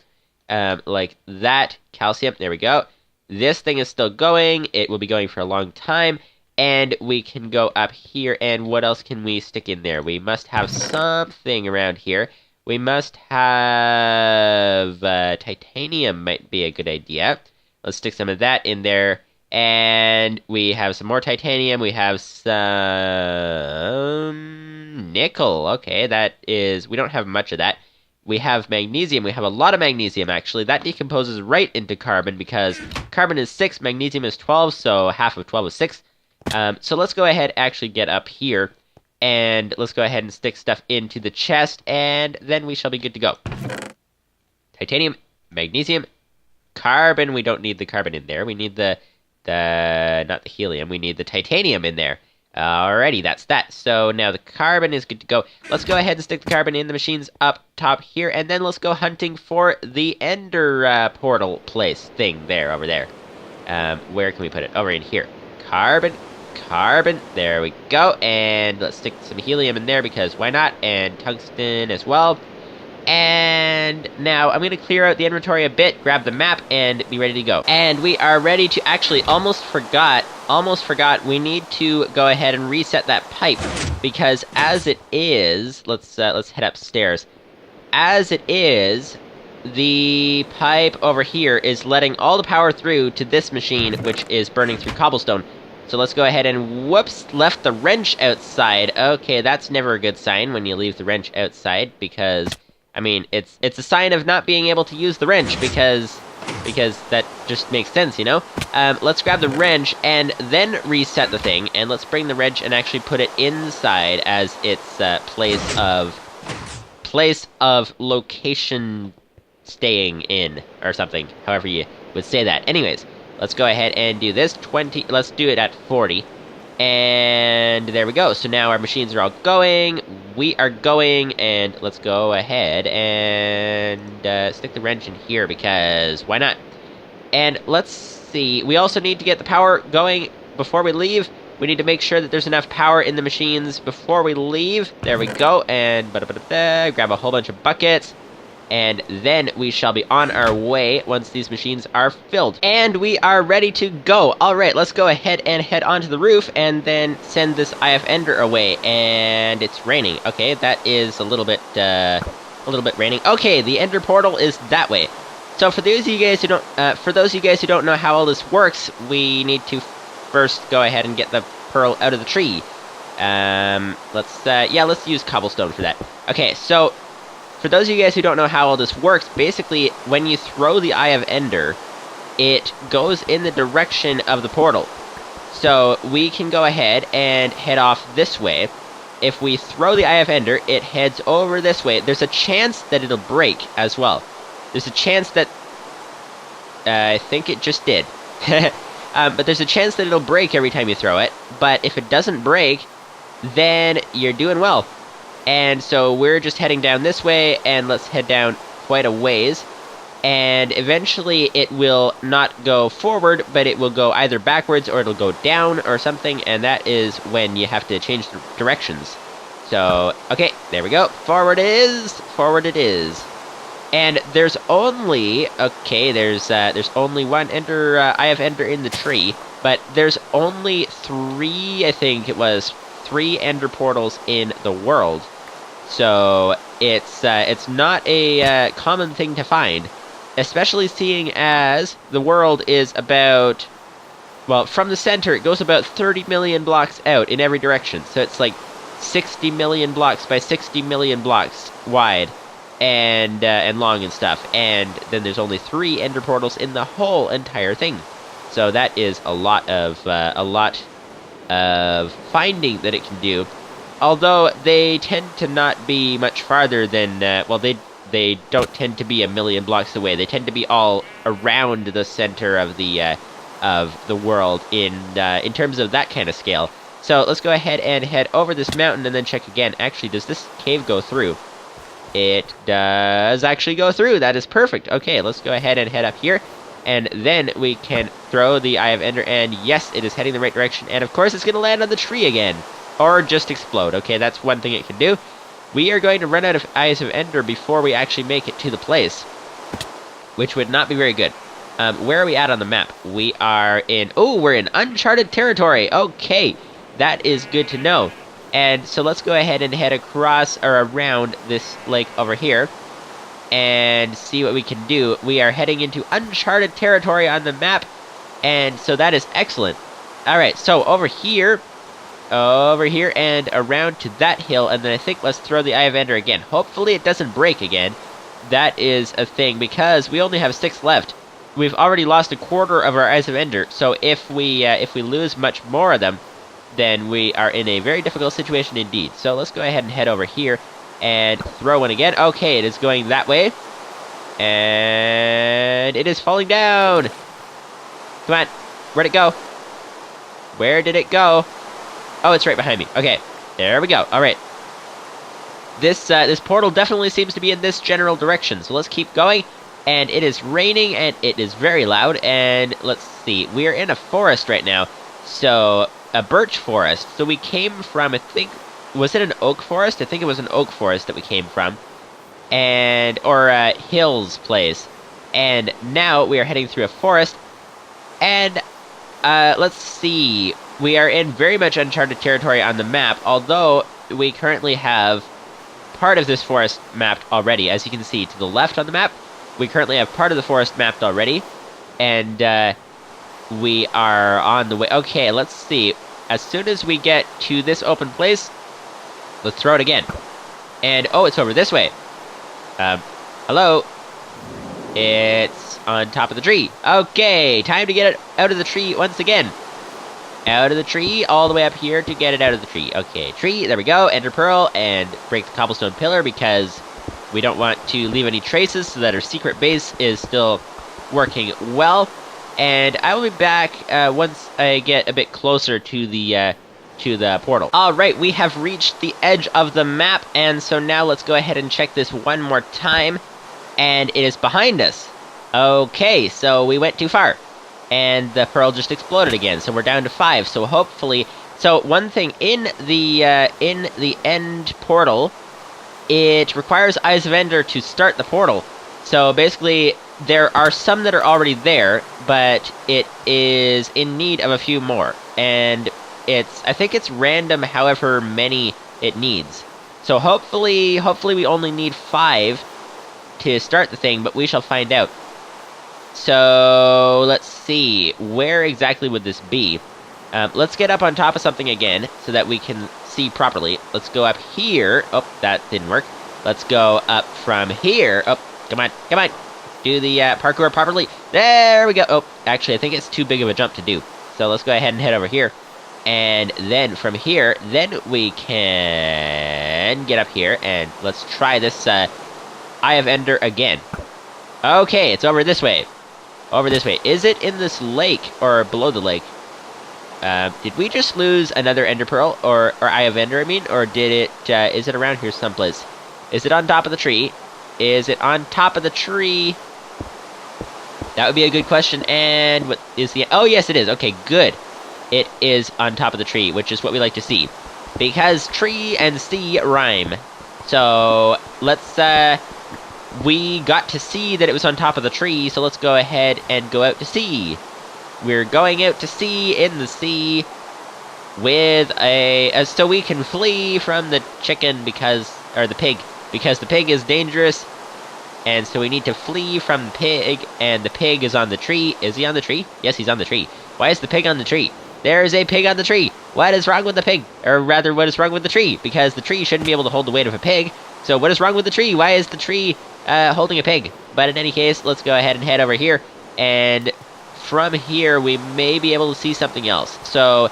Like that. Calcium, there we go. This thing is still going. It will be going for a long time. And we can go up here, and what else can we stick in there? We must have something around here. We must have titanium might be a good idea. Let's stick some of that in there. And we have some more titanium. We have some nickel. Okay, that is... we don't have much of that. We have magnesium. We have a lot of magnesium, actually. That decomposes right into carbon, because carbon is 6, magnesium is 12, so half of 12 is 6. So let's go ahead and actually get up here, and let's go ahead and stick stuff into the chest, and then we shall be good to go. Titanium, magnesium, carbon. We don't need the carbon in there. We need not the helium. We need the titanium in there. Alrighty, that's that. So now the carbon is good to go. Let's go ahead and stick the carbon in the machines up top here, and then let's go hunting for the ender portal place thing there, over there. Where can we put it? Over in here. Carbon. There we go. And let's stick some helium in there, because why not? And tungsten as well. And now I'm going to clear out the inventory a bit, grab the map, and be ready to go. And we are ready to... actually, almost forgot, we need to go ahead and reset that pipe, because as it is... let's head upstairs. As it is, the pipe over here is letting all the power through to this machine, which is burning through cobblestone. So let's go ahead and, whoops, left the wrench outside. Okay, that's never a good sign when you leave the wrench outside, because, I mean, it's a sign of not being able to use the wrench, because that just makes sense, you know? Let's grab the wrench and then reset the thing, and let's bring the wrench and actually put it inside as its place of location staying in, or something, however you would say that. Anyways, let's go ahead and do this. Let's do it at 40. And there we go. So now our machines are all going. We are going, and let's go ahead and stick the wrench in here, because why not? And let's see. We also need to get the power going before we leave. We need to make sure that there's enough power in the machines before we leave. There we go. And grab a whole bunch of buckets. And then we shall be on our way once these machines are filled. And we are ready to go. Alright, let's go ahead and head onto the roof and then send this Eye of Ender away. And it's raining. Okay, that is a little bit raining. Okay, the Ender portal is that way. So for those of you guys who don't know how all this works, we need to first go ahead and get the pearl out of the tree. Let's use cobblestone for that. Okay, so for those of you guys who don't know how all this works, basically, when you throw the Eye of Ender, it goes in the direction of the portal. So we can go ahead and head off this way. If we throw the Eye of Ender, it heads over this way. There's a chance that it'll break as well. There's a chance that... I think it just did. But there's a chance that it'll break every time you throw it. But if it doesn't break, then you're doing well. And so we're just heading down this way, and let's head down quite a ways. And eventually it will not go forward, but it will go either backwards or it'll go down or something, and that is when you have to change the directions. So, okay, there we go. Forward it is. And there's only... Okay, there's only one ender... I have ender in the tree, but there's only 3, I think it was, 3 ender portals in the world. So, it's not a common thing to find, especially seeing as the world is about... Well, from the center, it goes about 30 million blocks out in every direction. So it's like 60 million blocks by 60 million blocks wide and long and stuff. And then there's only 3 ender portals in the whole entire thing. So that is a lot of finding that it can do. Although they tend to not be much farther than well, they don't tend to be a million blocks away. They tend to be all around the center of the world in terms of that kind of scale. So let's go ahead and head over this mountain and then check again. Actually, does this cave go through? It does actually go through. That is perfect. Okay, let's go ahead and head up here. And then we can throw the Eye of Ender, and yes, it is heading the right direction. And of course, it's going to land on the tree again. Or just explode. Okay, that's one thing it can do. We are going to run out of Eyes of Ender before we actually make it to the place, which would not be very good. Where are we at on the map? We are in... Oh, we're in uncharted territory. Okay, that is good to know. And so let's go ahead and head across or around this lake over here and see what we can do. We are heading into uncharted territory on the map, and so that is excellent. Alright, so over here, and around to that hill, and then I think let's throw the Eye of Ender again. Hopefully it doesn't break again. That is a thing, because we only have 6 left. We've already lost a quarter of our Eyes of Ender, so if we lose much more of them, then we are in a very difficult situation indeed. So let's go ahead and head over here and throw one again. Okay, it is going that way. And it is falling down. Come on, where'd it go? Where did it go? Oh, it's right behind me. Okay, there we go. All right. This portal definitely seems to be in this general direction, so let's keep going. And it is raining, and it is very loud, and let's see. We are in a forest right now, so a birch forest. So we came from, I think, was it an oak forest? I think it was an oak forest that we came from, or Hill's place. And now we are heading through a forest, and let's see. We are in very much uncharted territory on the map, although we currently have part of this forest mapped already. As you can see to the left on the map, we currently have part of the forest mapped already, and we are on the way. Okay, let's see. As soon as we get to this open place, let's throw it again. And, oh, it's over this way. Hello? It's on top of the tree. Okay, time to get it out of the tree once again. Out of the tree, all the way up here to get it out of the tree. Okay, tree, there we go. Ender pearl, and break the cobblestone pillar because we don't want to leave any traces so that our secret base is still working well. And I will be back once I get a bit closer to the portal. Alright, we have reached the edge of the map, and so now let's go ahead and check this one more time. And it is behind us. Okay, so we went too far. And the pearl just exploded again, so we're down to 5. So hopefully... So one thing, in the end portal, it requires Eyes of Ender to start the portal. So basically, there are some that are already there, but it is in need of a few more. And I think it's random however many it needs. So hopefully we only need 5 to start the thing, but we shall find out. So, let's see. Where exactly would this be? Let's get up on top of something again, so that we can see properly. Let's go up here. Oh, that didn't work. Let's go up from here. Oh, come on, come on. Do the parkour properly. There we go. Oh, actually, I think it's too big of a jump to do. So let's go ahead and head over here. And then from here, then we can get up here, and let's try this Eye of Ender again. Okay, it's over this way. Over this way. Is it in this lake, or below the lake? Did we just lose another Ender Pearl, or Eye of Ender, I mean? Or did it, is it around here someplace? Is it on top of the tree? Is it on top of the tree? That would be a good question, and what is the... Oh, yes, it is. Okay, good. It is on top of the tree, which is what we like to see. Because tree and sea rhyme. So, let's we got to see that it was on top of the tree, so let's go ahead and go out to sea. We're going out to sea in the sea with so we can flee from the chicken the pig, because the pig is dangerous, and so we need to flee from the pig, and the pig is on the tree. Is he on the tree? Yes, he's on the tree. Why is the pig on the tree? There's a pig on the tree. What is wrong with the pig? Or rather, what is wrong with the tree? Because the tree shouldn't be able to hold the weight of a pig. So what is wrong with the tree? Why is the tree holding a pig? But in any case, let's go ahead and head over here. And from here, we may be able to see something else. So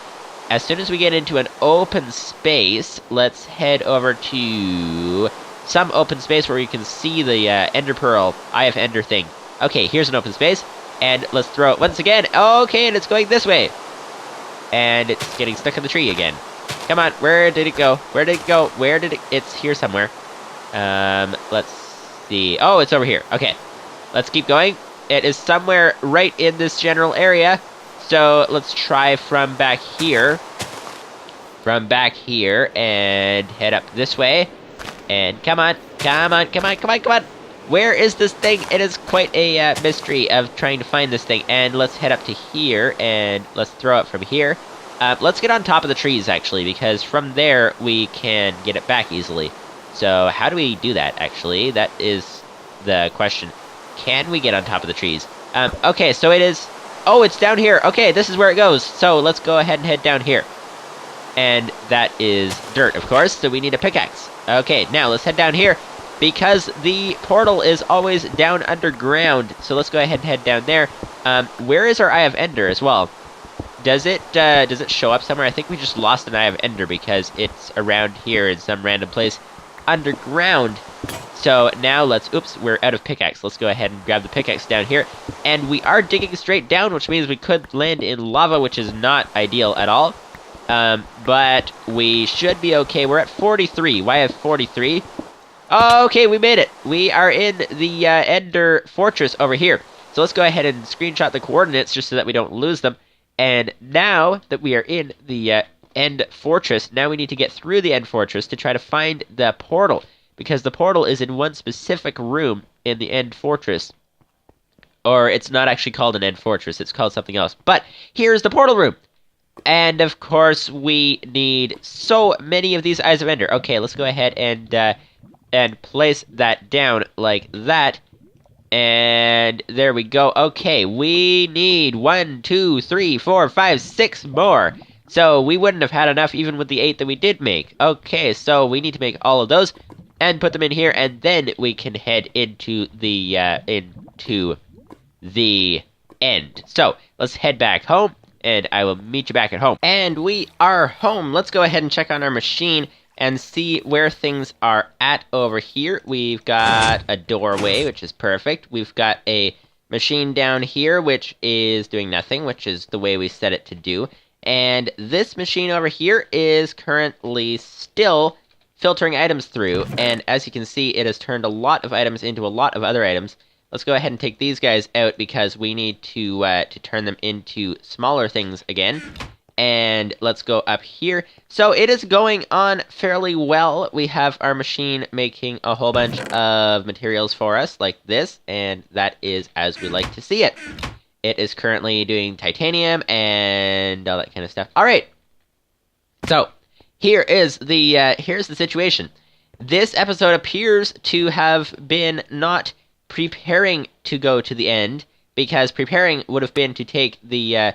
as soon as we get into an open space, let's head over to some open space where we can see the Ender Pearl, Eye of Ender thing. Okay, here's an open space. And let's throw it once again. Okay, and it's going this way. And it's getting stuck in the tree again. Come on, where did it go? Where did it go? Where did it... It's here somewhere. Let's see. Oh, it's over here. Okay, let's keep going. It is somewhere right in this general area. So let's try from back here. From back here and head up this way. And come on, come on, come on, come on, come on. Where is this thing? It is quite a mystery of trying to find this thing. And let's head up to here, and let's throw it from here. Let's get on top of the trees, actually, because from there we can get it back easily. So how do we do that, actually? That is the question. Can we get on top of the trees? Okay, so it is... Oh, it's down here. Okay, this is where it goes. So let's go ahead and head down here. And that is dirt, of course, so we need a pickaxe. Okay, now let's head down here, because the portal is always down underground. So let's go ahead and head down there. Where is our Eye of Ender as well? Does it show up somewhere? I think we just lost an Eye of Ender because it's around here in some random place underground. So now let's... Oops, we're out of pickaxe. Let's go ahead and grab the pickaxe down here. And we are digging straight down, which means we could land in lava, which is not ideal at all. But we should be okay. We're at 43. Why have 43? Okay, we made it. We are in the Ender Fortress over here. So let's go ahead and screenshot the coordinates just so that we don't lose them. And now that we are in the End Fortress, now we need to get through the End Fortress to try to find the portal. Because the portal is in one specific room in the End Fortress. Or it's not actually called an End Fortress, it's called something else. But here's the portal room. And of course, we need so many of these Eyes of Ender. Okay, let's go ahead and place that down like that. And there we go. Okay, we need 1, 2, 3, 4, 5, 6 more. So we wouldn't have had enough even with the 8 that we did make. Okay, so we need to make all of those and put them in here, and then we can head into the end. So let's head back home, and I will meet you back at home. And we are home. Let's go ahead and check on our machine and see where things are at over here. We've got a doorway, which is perfect. We've got a machine down here, which is doing nothing, which is the way we set it to do. And this machine over here is currently still filtering items through. And as you can see, it has turned a lot of items into a lot of other items. Let's go ahead and take these guys out because we need to turn them into smaller things again. And let's go up here. So it is going on fairly well. We have our machine making a whole bunch of materials for us like this, and that is as we like to see it. It is currently doing titanium and all that kind of stuff. All right. So here's the situation. This episode appears to have been not preparing to go to the end, because preparing would have been to take the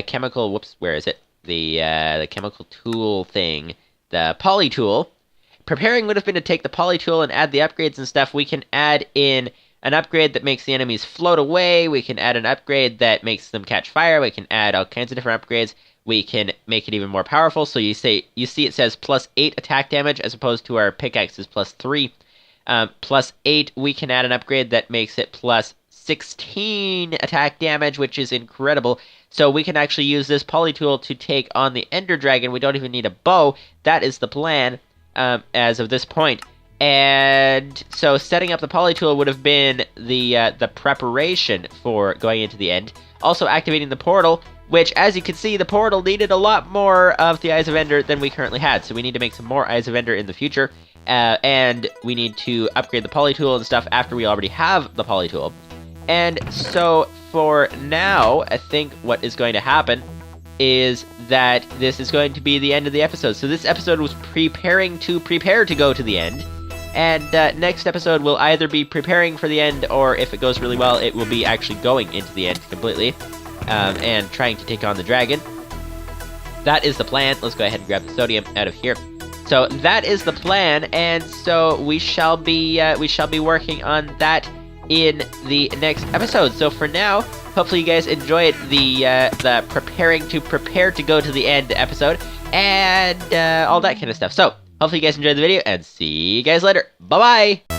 chemical, whoops, where is it? The chemical tool thing, the poly tool. Preparing would have been to take the poly tool and add the upgrades and stuff. We can add in an upgrade that makes the enemies float away. We can add an upgrade that makes them catch fire. We can add all kinds of different upgrades. We can make it even more powerful. So you see it says +8 attack damage as opposed to our pickaxes +3. +8, we can add an upgrade that makes it +16 attack damage, which is incredible. So we can actually use this poly tool to take on the Ender Dragon. We don't even need a bow. That is the plan as of this point. And so setting up the poly tool would have been the preparation for going into the end. Also activating the portal which, as you can see, the portal needed a lot more of the Eyes of Ender than we currently had, so we need to make some more Eyes of Ender in the future, and we need to upgrade the polytool and stuff after we already have the polytool. And so, for now, I think what is going to happen is that this is going to be the end of the episode. So this episode was prepare to go to the end, and next episode will either be preparing for the end, or if it goes really well, it will be actually going into the end completely. And trying to take on the dragon. That is the plan. Let's go ahead and grab the sodium out of here. So that is the plan, and so we shall be working on that in the next episode. So for now, hopefully you guys enjoyed the prepare to go to the end episode and all that kind of stuff. So hopefully you guys enjoyed the video, and see you guys later. Bye bye.